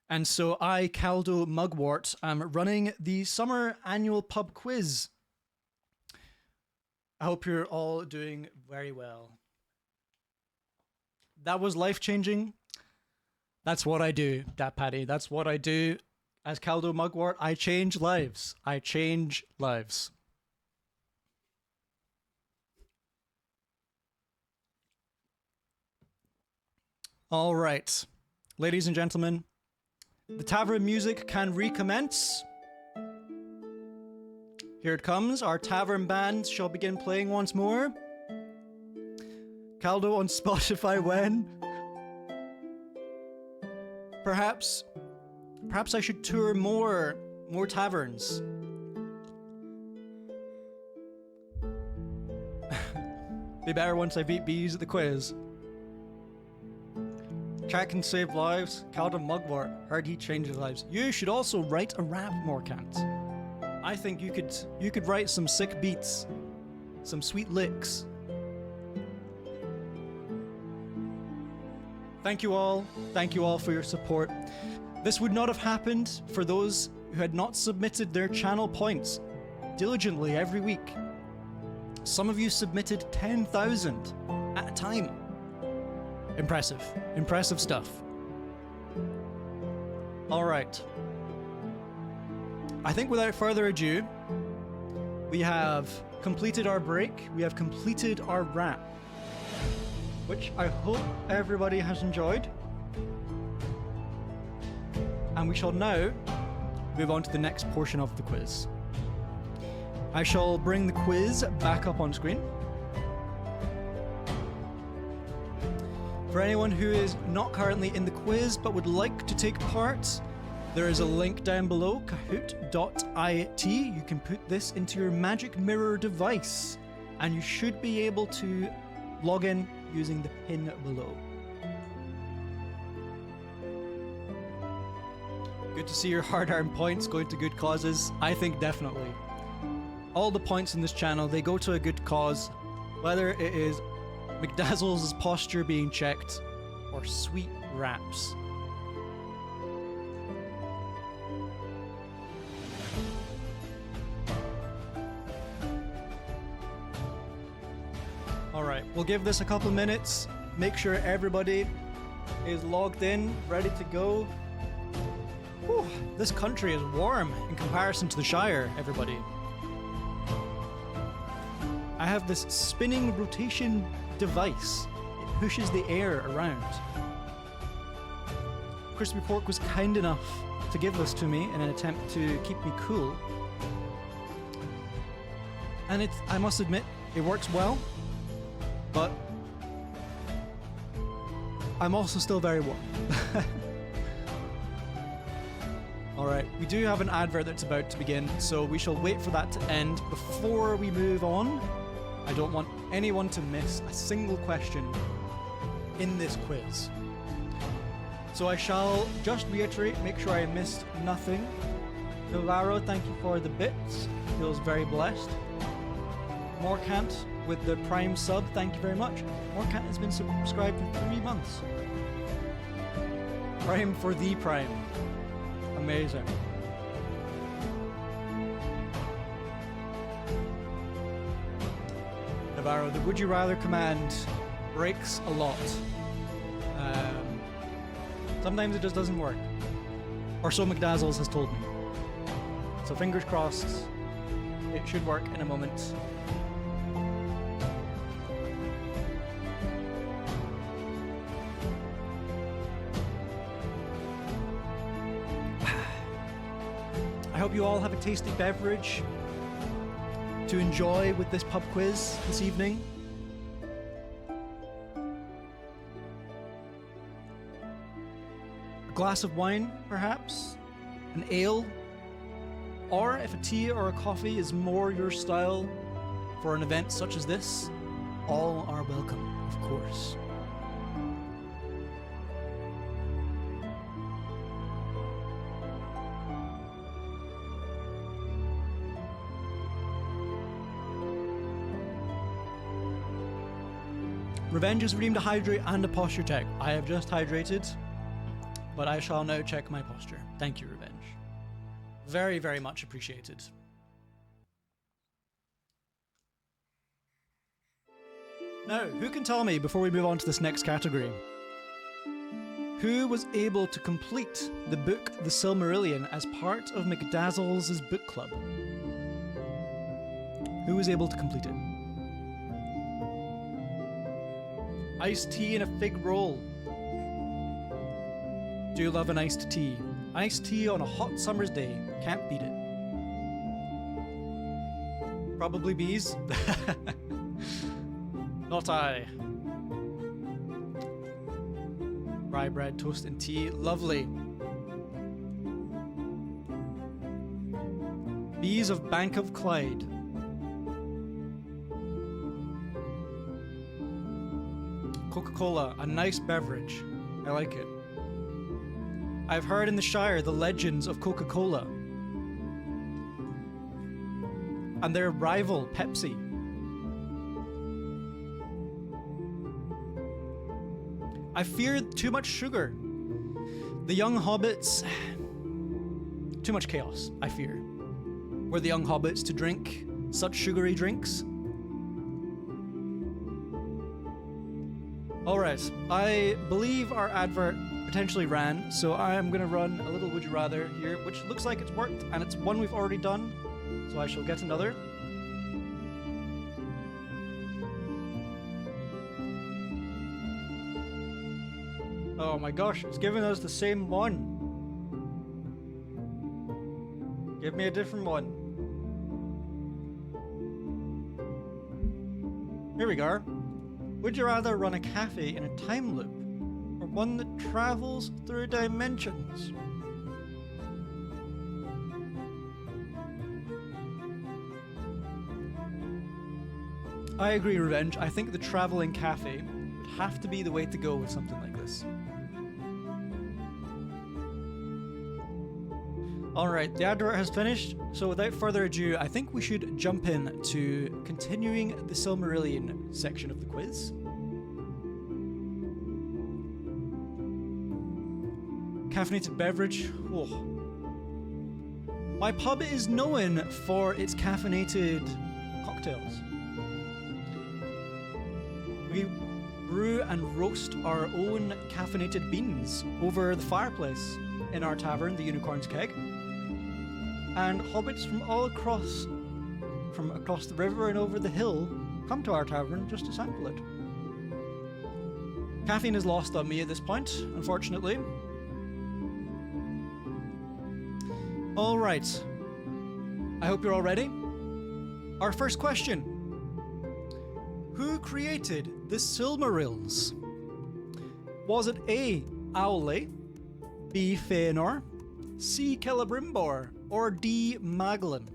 And so I, Caldo Mugwort, am running the summer annual pub quiz. I hope you're all doing very well. That was life-changing. That's what I do, Dat Patty. That's what I do. As Caldo Mugwort, I change lives. I change lives. All right. Ladies and gentlemen, the tavern music can recommence. Here it comes. Our tavern band shall begin playing once more. Caldo on Spotify when? Perhaps I should tour more taverns. Be better once I beat bees at the quiz. Chat can save lives. Caldo Mugwort, heard he changes lives. You should also write a rap, Morkant. I think you could write some sick beats, some sweet licks. Thank you all for your support. This would not have happened for those who had not submitted their channel points diligently every week. Some of you submitted 10,000 at a time. Impressive stuff. All right. I think without further ado, we have completed our break. We have completed our rap, which I hope everybody has enjoyed. And we shall now move on to the next portion of the quiz. I shall bring the quiz back up on screen. For anyone who is not currently in the quiz but would like to take part, there is a link down below, kahoot.it. You can put this into your Magic Mirror device, and you should be able to log in using the pin below. Good to see your hard-earned points going to good causes. I think definitely. All the points in this channel, they go to a good cause, whether it is McDazzles' posture being checked or sweet raps. Alright, we'll give this a couple minutes. Make sure everybody is logged in, ready to go. Whew, this country is warm in comparison to the Shire, everybody. I have this spinning rotation device. It pushes the air around. Crispy Pork was kind enough to give this to me in an attempt to keep me cool. And I must admit, it works well, but I'm also still very warm. Alright, we do have an advert that's about to begin, so we shall wait for that to end. Before we move on, I don't want anyone to miss a single question in this quiz. So I shall just reiterate, make sure I missed nothing. Navarro, thank you for the bits. Feels very blessed. Morkant with the Prime sub, thank you very much. Morkant has been subscribed for 3 months. Prime for the Prime. Amazing. Navarro, the Would You Rather command breaks a lot. Sometimes it just doesn't work. Or so McDazzles has told me. So fingers crossed, it should work in a moment. I hope you all have a tasty beverage to enjoy with this pub quiz this evening. A glass of wine, perhaps? An ale? or if a tea or a coffee is more your style for an event such as this, all are welcome, of course. Revenge has redeemed a hydrate and a posture check. I have just hydrated, but I shall now check my posture. Thank you, Revenge. Very, very much appreciated. Now, who can tell me, before we move on to this next category, who was able to complete the book The Silmarillion as part of McDazzles' book club? Who was able to complete it? Iced tea and a fig roll. Do love an iced tea. Iced tea on a hot summer's day. Can't beat it. Probably bees. Not I. Rye bread, toast and tea. Lovely. Bees of Bank of Clyde. Coca-Cola, a nice beverage. I like it. I've heard in the Shire the legends of Coca-Cola and their rival, Pepsi. I fear too much sugar. The young hobbits... Too much chaos, I fear. Were the young hobbits to drink such sugary drinks? Alright, I believe our advert potentially ran, so I am going to run a little Would You Rather here, which looks like it's worked, and it's one we've already done, so I shall get another. Oh my gosh, it's giving us the same one. Give me a different one. Here we go. Would you rather run a cafe in a time loop, or one that travels through dimensions? I agree, Revenge. I think the traveling cafe would have to be the way to go with something like this. Alright, the advert has finished, so without further ado, I think we should jump in to continuing the Silmarillion section of the quiz. Caffeinated beverage. Oh. My pub is known for its caffeinated cocktails. We brew and roast our own caffeinated beans over the fireplace in our tavern, the Unicorn's Keg. And hobbits from all across the river and over the hill come to our tavern just to sample it. Caffeine is lost on me at this point, unfortunately. All right. I hope you're all ready. Our first question. Who created the Silmarils? Was it A. Owley, B. Fëanor, C. Celebrimbor, or D. Magellan?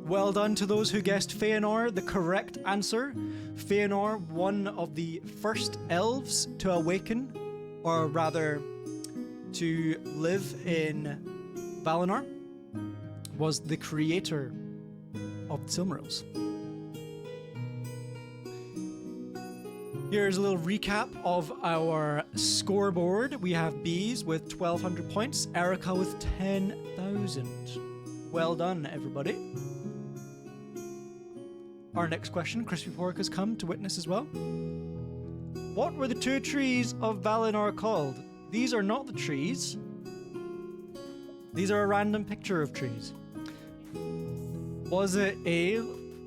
Well done to those who guessed Fëanor. The correct answer. Fëanor, one of the first elves to awaken, or rather to live in Valinor, was the creator of the Silmarils. Here's a little recap of our scoreboard. We have Bees with 1,200 points, Erica with 10,000. Well done, everybody. Our next question, Crispy Pork has come to witness as well. What were the two trees of Valinor called? These are not the trees. These are a random picture of trees. Was it A.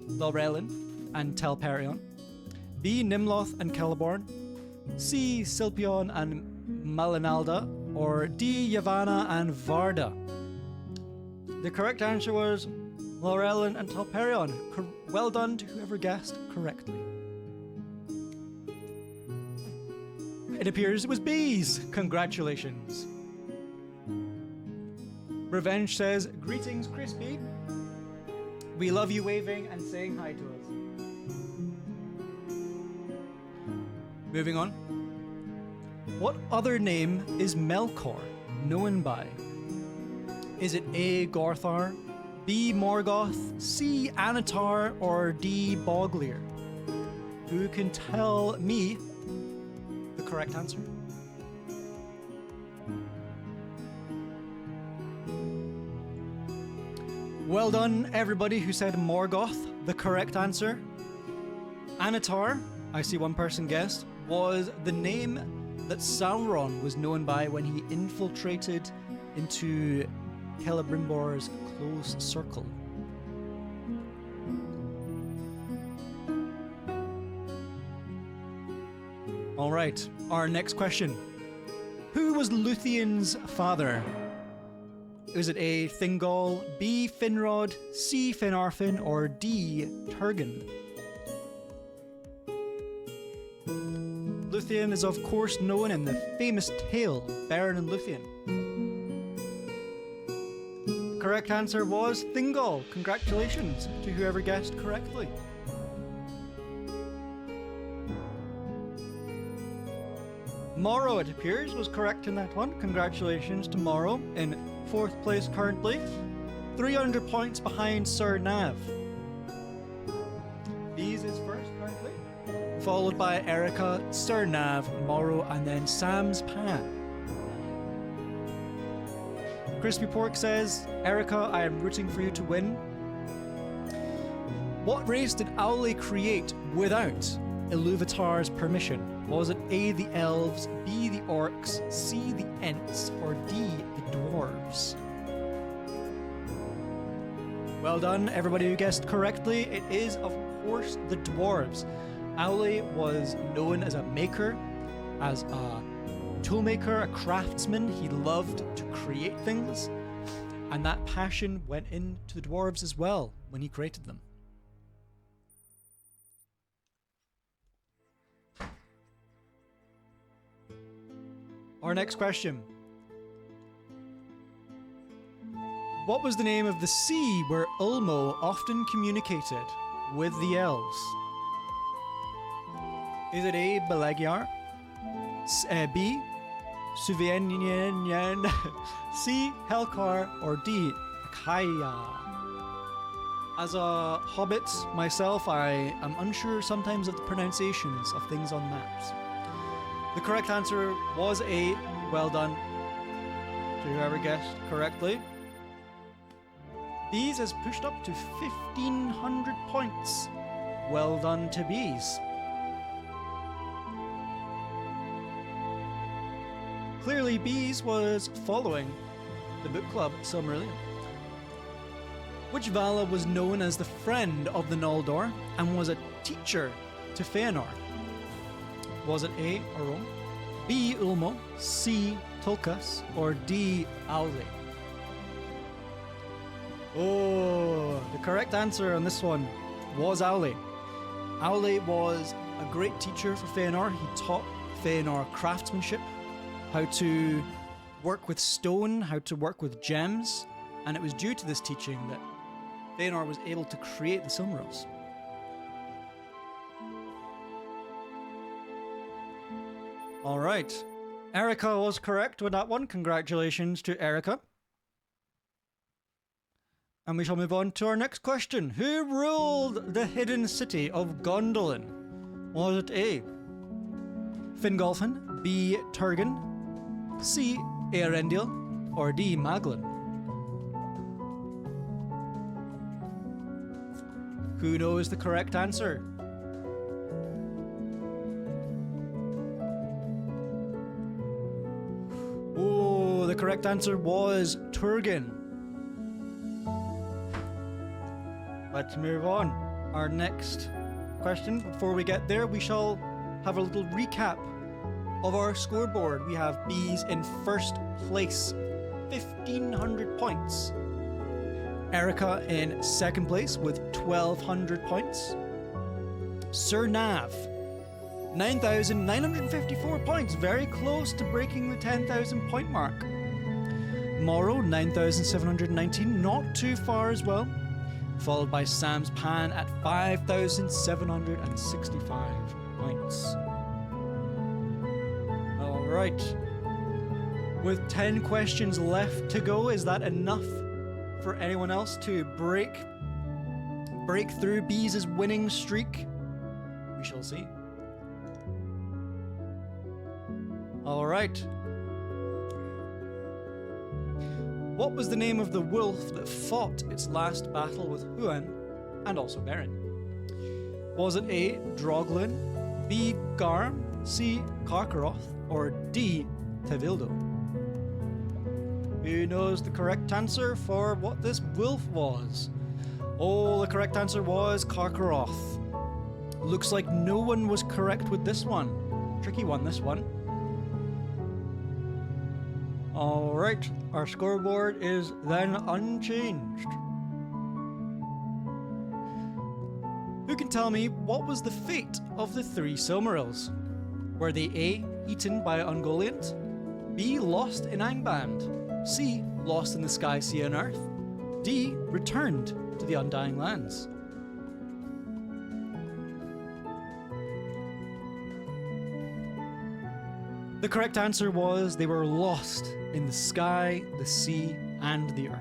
Laurelin and Telperion, B. Nimloth and Celeborn, C. Silpion and Malinalda, or D. Yavanna and Varda? The correct answer was Laurelin and Telperion. Well done to whoever guessed correctly. It appears it was bees. Congratulations. Revenge says, greetings, Crispy. We love you waving and saying hi to us. Moving on. What other name is Melkor known by? Is it A. Gorthar, B. Morgoth, C. Anatar, or D. Boglier? Who can tell me the correct answer? Well done, everybody who said Morgoth. The correct answer. Anatar, I see one person guessed, was the name that Sauron was known by when he infiltrated into Celebrimbor's close circle. Alright, our next question. Who was Luthien's father? Was it A. Thingol, B. Finrod, C. Finarfin, or D. Turgon? Luthien is of course known in the famous tale Beren and Luthien. Correct answer was Thingol. Congratulations to whoever guessed correctly. Morrow, it appears, was correct in that one. Congratulations to Morrow in 4th place currently. 300 points behind Sir Nav. Bees is first currently, followed by Erica, Sir Nav, Morrow, and then Sam's Pan. Crispy Pork says, Erica, I am rooting for you to win. What race did Owley create without Iluvatar's permission? Was it A, the elves, B, the orcs, C, the ents, or D, the dwarves? Well done, everybody who guessed correctly. It is, of course, the dwarves. Owley was known as a maker, as a toolmaker, a craftsman. He loved to create things, and that passion went into the dwarves as well when he created them. Our next question. What was the name of the sea where Ulmo often communicated with the elves? Is it A. Belegiar, B. Suvienyan, C. Helkar, or D. Akaya? As a hobbit myself, I am unsure sometimes of the pronunciations of things on maps. The correct answer was A. Well done to whoever guessed correctly. Bees has pushed up to 1,500 points. Well done to Bees. Clearly, Bees was following the book club Silmarillion. Which Vala was known as the friend of the Noldor and was a teacher to Feanor? Was it A. Arom, B. Ulmo, C. Tulkas, or D. Owley? Oh, the correct answer on this one was Owley. Owley was a great teacher for Feanor. He taught Feanor craftsmanship, how to work with stone, how to work with gems, and it was due to this teaching that Feanor was able to create the Silmarils. All right. Erica was correct with that one. Congratulations to Erica. And we shall move on to our next question. Who ruled the hidden city of Gondolin? Was it A. Fingolfin, B. Turgon, C. Eärendil, or D. Maglin? Who knows the correct answer? Oh, the correct answer was Turgon. Let's move on. Our next question. Before we get there, we shall have a little recap of our scoreboard. We have Bees in first place, 1,500 points. Erica in second place with 1,200 points. Sir Nav 9,954 points, very close to breaking the 10,000 point mark. Morrow, 9,719, not too far as well. Followed by Sam's Pan at 5,765 points. Alright. With 10 questions left to go, is that enough for anyone else to break through Bees' winning streak? We shall see. Alright. What was the name of the wolf that fought its last battle with Huan and also Beren? Was it A. Droglin, B. Garm, C. Karkaroth, or D. Tevildo? Who knows the correct answer for what this wolf was? Oh, the correct answer was Karkaroth. Looks like no one was correct with this one. Tricky one, this one. Alright, our scoreboard is then unchanged. Who can tell me what was the fate of the three Silmarils? Were they A. eaten by Ungoliant, B. lost in Angband, C. lost in the Sky, Sea and Earth, D. returned to the Undying Lands? The correct answer was they were lost in the sky, the sea, and the earth.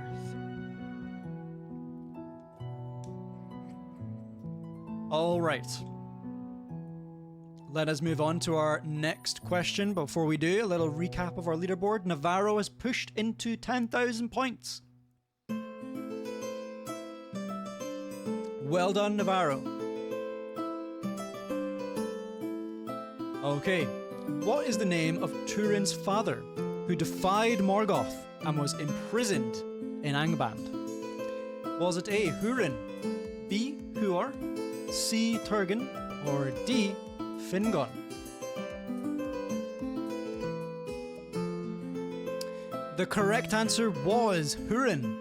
All right. Let us move on to our next question. Before we do, a little recap of our leaderboard. Navarro has pushed into 10,000 points. Well done, Navarro. Okay. What is the name of Turin's father, who defied Morgoth and was imprisoned in Angband? Was it A. Hurin, B. Huor, C. Turgon, or D. Fingon? The correct answer was Hurin.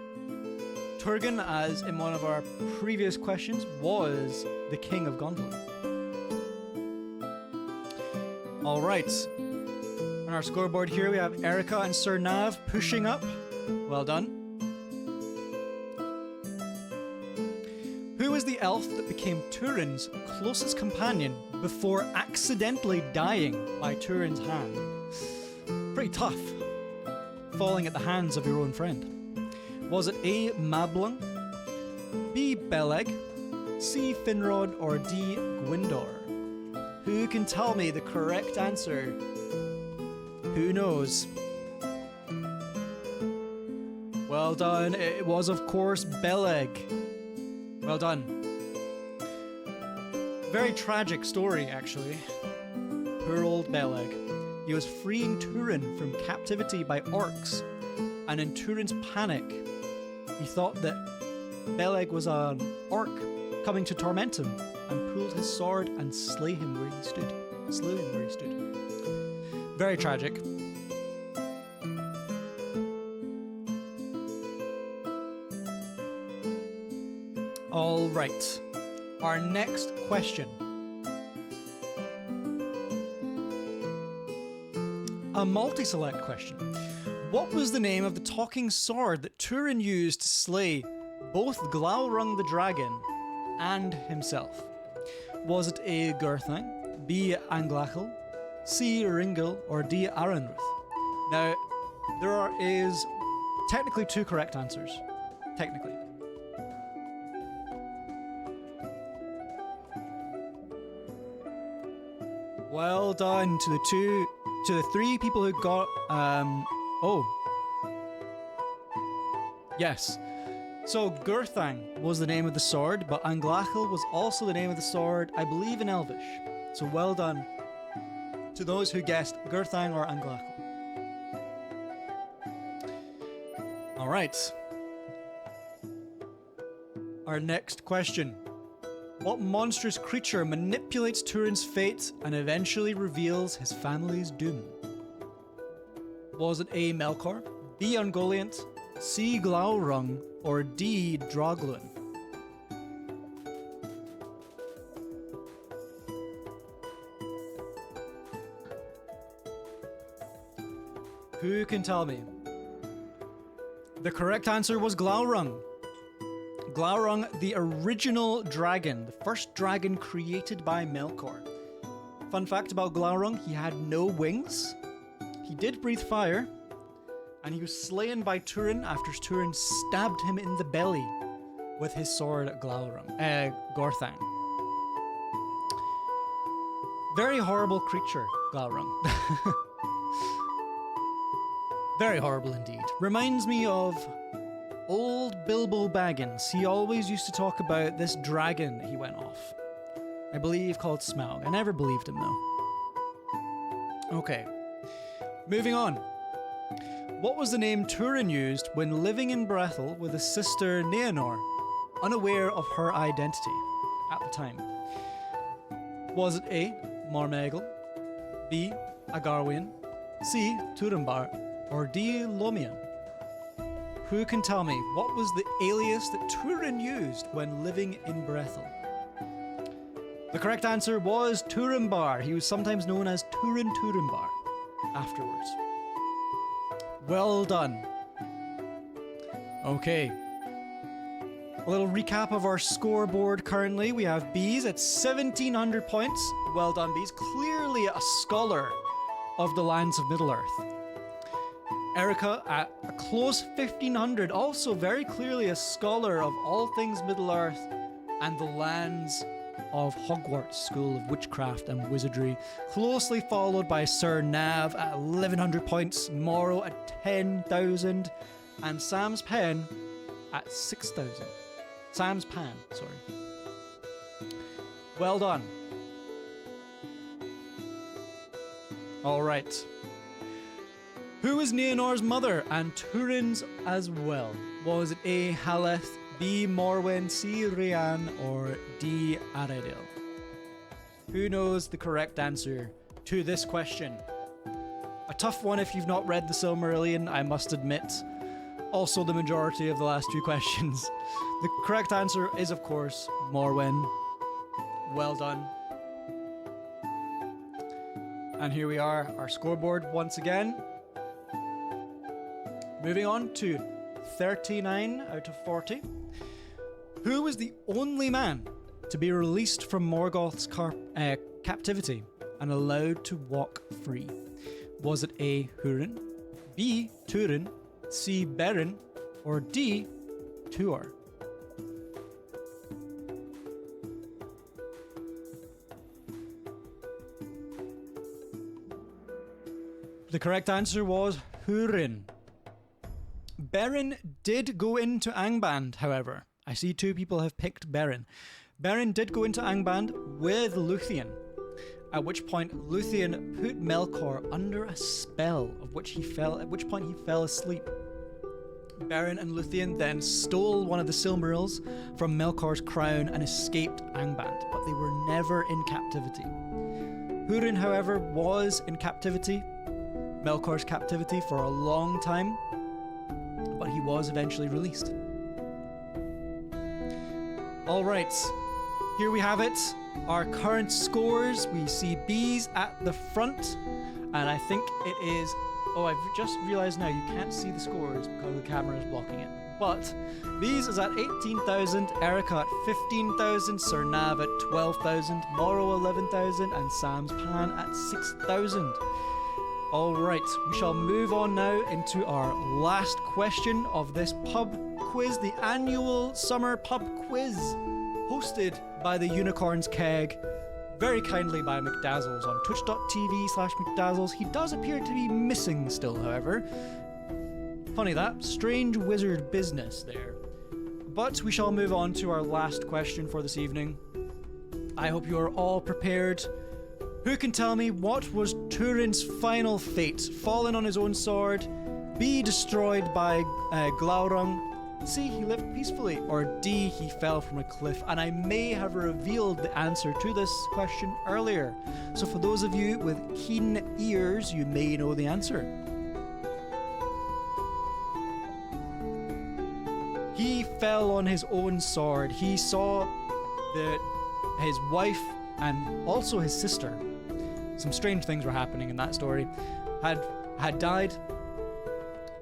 Turgon, as in one of our previous questions, was the king of Gondolin. Alright, on our scoreboard here we have Erica and Sir Nav pushing up. Well done. Who was the elf that became Turin's closest companion before accidentally dying by Turin's hand? Pretty tough, falling at the hands of your own friend. Was it A. Mablung, B. Beleg, C. Finrod, or D. Gwyndor? Who can tell me the correct answer? Who knows? Well done. It was, of course, Beleg. Well done. Very tragic story, actually. Poor old Beleg. He was freeing Turin from captivity by orcs, and in Turin's panic, he thought that Beleg was an orc coming to torment him, and pulled his sword and slew him where he stood. Very tragic. All right. Our next question. A multi-select question. What was the name of the talking sword that Turin used to slay both Glaurung the dragon and himself? Was it A. Gurthang, B. Anglachel, C. Ringel, or D. Aranruth? Now, there is technically two correct answers. Technically. Well done to the three people who got, yes. So Gurthang was the name of the sword, but Anglachel was also the name of the sword, I believe, in Elvish. So well done to those who guessed Gurthang or Anglachel. All right. Our next question. What monstrous creature manipulates Turin's fate and eventually reveals his family's doom? Was it A. Melkor, B. Ungoliant, C. Glaurung, or D. Droglin? Who can tell me? The correct answer was Glaurung. Glaurung, the original dragon, the first dragon created by Melkor. Fun fact about Glaurung, he had no wings, he did breathe fire, and he was slain by Turin after Turin stabbed him in the belly with his sword Gorthang. Very horrible creature, Glaurung. Very horrible indeed. Reminds me of old Bilbo Baggins. He always used to talk about this dragon that he went off. I believe called Smaug. I never believed him though. Okay. Moving on. What was the name Turin used when living in Brethil with his sister Neanor, unaware of her identity at the time? Was it A. Mormegel, B. Agarwin, C. Turambar, or D. Lomia? Who can tell me what was the alias that Turin used when living in Brethil? The correct answer was Turambar. He was sometimes known as Turin Turambar afterwards. Well done. Okay. A little recap of our scoreboard currently. We have Bees at 1,700 points. Well done, Bees. Clearly a scholar of the lands of Middle-earth. Erica at a close 1,500. Also very clearly a scholar of all things Middle-earth and the lands of Hogwarts School of Witchcraft and Wizardry. Closely followed by Sir Nav at 1,100 points. Morrow at 10,000. And Sam's Pen at 6,000. Sam's Pan, sorry. Well done. Alright. Who was Neanor's mother and Turin's as well? Was it A. Haleth, B. Morwen, C. Rhiann, or D. Aredil? Who knows the correct answer to this question? A tough one if you've not read the Silmarillion, I must admit. Also the majority of the last two questions. The correct answer is, of course, Morwen. Well done. And here we are, our scoreboard once again. Moving on to 39 out of 40. Who was the only man to be released from Morgoth's captivity and allowed to walk free? Was it A. Hurin, B. Turin, C. Beren, or D. Tuor? The correct answer was Hurin. Beren did go into Angband, however. I see two people have picked Beren. Beren did go into Angband with Luthien, at which point Luthien put Melkor under a spell, at which point he fell asleep. Beren and Luthien then stole one of the Silmarils from Melkor's crown and escaped Angband, but they were never in captivity. Hurin, however, was in captivity, Melkor's captivity, for a long time, but he was eventually released. Alright, here we have it. Our current scores. We see Bees at the front, and I think it is... Oh, I've just realised now you can't see the scores because the camera is blocking it. But Bees is at 18,000, Erica at 15,000, Sir Nav at 12,000, Morrow 11,000, and Sam's Pan at 6,000. Alright, we shall move on now into our last question of this pub quiz, the annual summer pub quiz, hosted by the Unicorn's Keg, very kindly by McDazzles on twitch.tv/McDazzles. He does appear to be missing still, however. Funny that, strange wizard business there. But we shall move on to our last question for this evening. I hope you are all prepared. Who can tell me what was Turin's final fate? Fallen on his own sword, B. destroyed by Glaurung, C. he lived peacefully, or D. he fell from a cliff? And I may have revealed the answer to this question earlier. So for those of you with keen ears, you may know the answer. He fell on his own sword. He saw his wife and also his sister, some strange things were happening in that story, had died,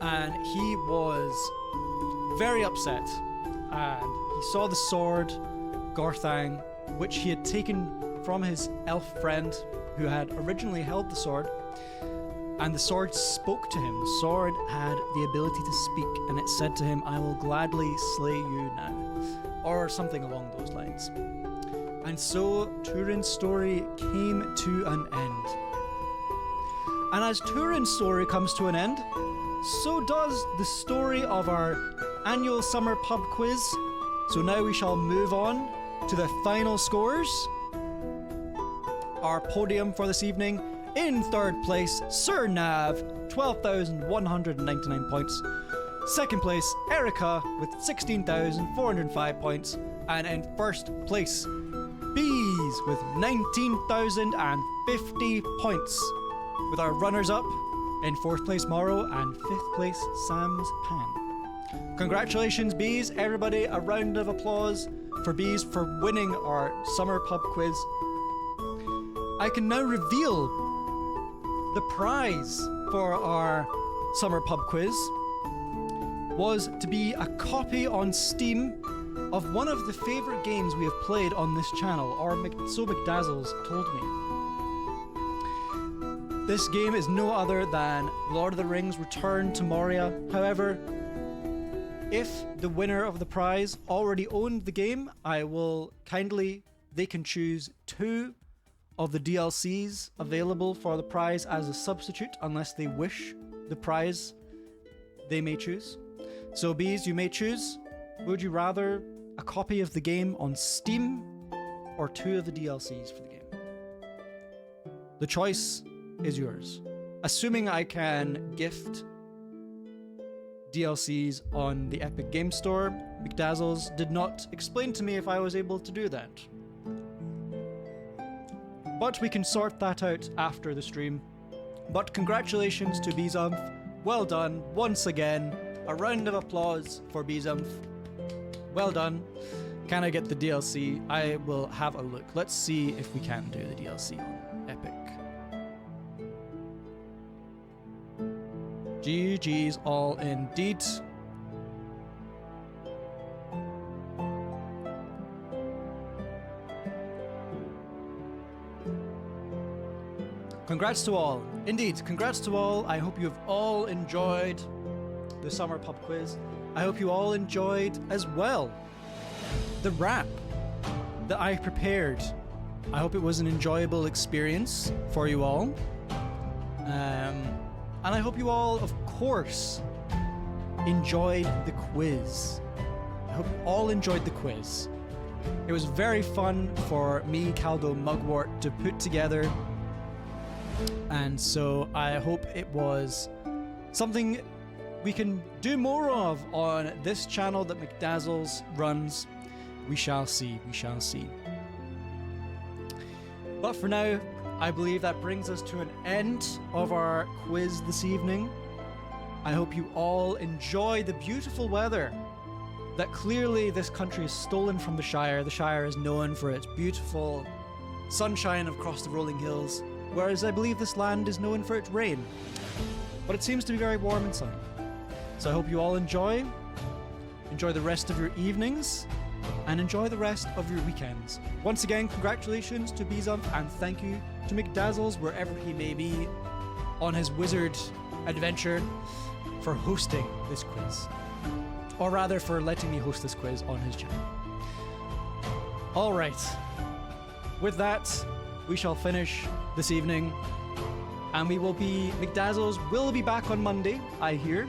and he was very upset. And he saw the sword, Gorthang, which he had taken from his elf friend who had originally held the sword. And the sword spoke to him. The sword had the ability to speak, and it said to him, "I will gladly slay you now," or something along those lines. And so Turin's story came to an end. And as Turin's story comes to an end, so does the story of our annual summer pub quiz. So now we shall move on to the final scores. Our podium for this evening: in third place, Sir Nav, 12,199 points. Second place, Erica with 16,405 points. And in first place, Bees with 19,050 points. With our runners-up in fourth place, Morrow, and fifth place, Sam's Pan. Congratulations, Bees. Everybody, a round of applause for Bees for winning our summer pub quiz. I can now reveal the prize for our summer pub quiz was to be a copy on Steam of one of the favourite games we have played on this channel, or so McDazzles told me. This game is no other than Lord of the Rings Return to Moria. However, if the winner of the prize already owned the game, they can choose 2 of the DLCs available for the prize as a substitute, unless they wish the prize they may choose. So Bees, you may choose. Would you rather a copy of the game on Steam or 2 of the DLCs for the game? The choice is yours. Assuming I can gift DLCs on the Epic Game Store, McDazzles did not explain to me if I was able to do that. But we can sort that out after the stream. But congratulations to Beezumph. Well done once again. A round of applause for Beezumph. Well done. Can I get the DLC? I will have a look. Let's see if we can do the DLC on Epic. GG's all indeed. Congrats to all. Indeed, congrats to all. I hope you have all enjoyed the summer pub quiz. I hope you all enjoyed as well the rap that I prepared. I hope it was an enjoyable experience for you all. And I hope you all, of course, enjoyed the quiz. I hope you all enjoyed the quiz. It was very fun for me, Caldo Mugwort, to put together. And so I hope it was something we can do more of on this channel that McDazzles runs. We shall see, we shall see. But for now, I believe that brings us to an end of our quiz this evening. I hope you all enjoy the beautiful weather that clearly this country has stolen from the Shire. The Shire is known for its beautiful sunshine across the rolling hills, whereas I believe this land is known for its rain. But it seems to be very warm and sunny. So I hope you all enjoy the rest of your evenings, and enjoy the rest of your weekends. Once again, congratulations to Beezumph, and thank you to McDazzles, wherever he may be on his wizard adventure, for hosting this quiz. Or rather, for letting me host this quiz on his channel. Alright. With that, we shall finish this evening. And McDazzles will be back on Monday, I hear,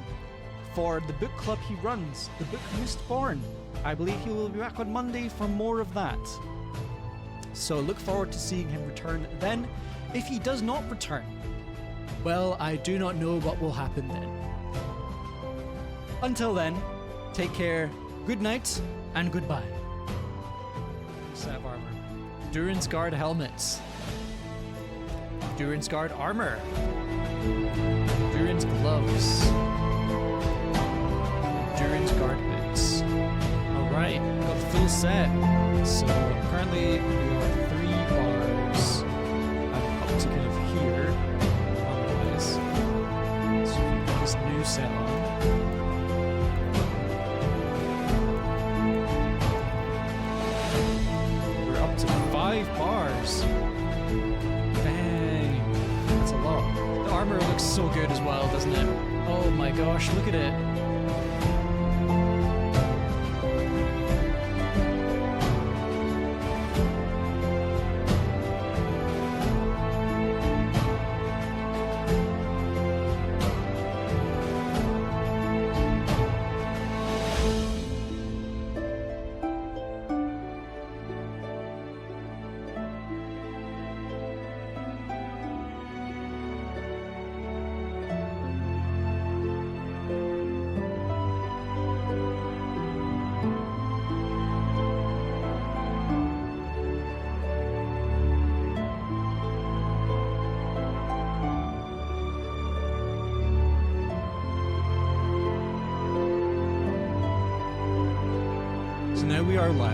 for the book club he runs, the book Mistborn. I believe he will be back on Monday for more of that. So look forward to seeing him return then. If he does not return, well, I do not know what will happen then. Until then, take care, good night, and goodbye. Set of armor. Durin's Guard helmets. Durin's Guard armor. Durin's gloves. Durin's Guard boots. Alright, got the full set. So currently we are 3 bars. I'm up to kind of here. On this. So this new set on. We're up to 5 bars. Bang. That's a lot. The armor looks so good as well, doesn't it? Oh my gosh, look at it. So now we are left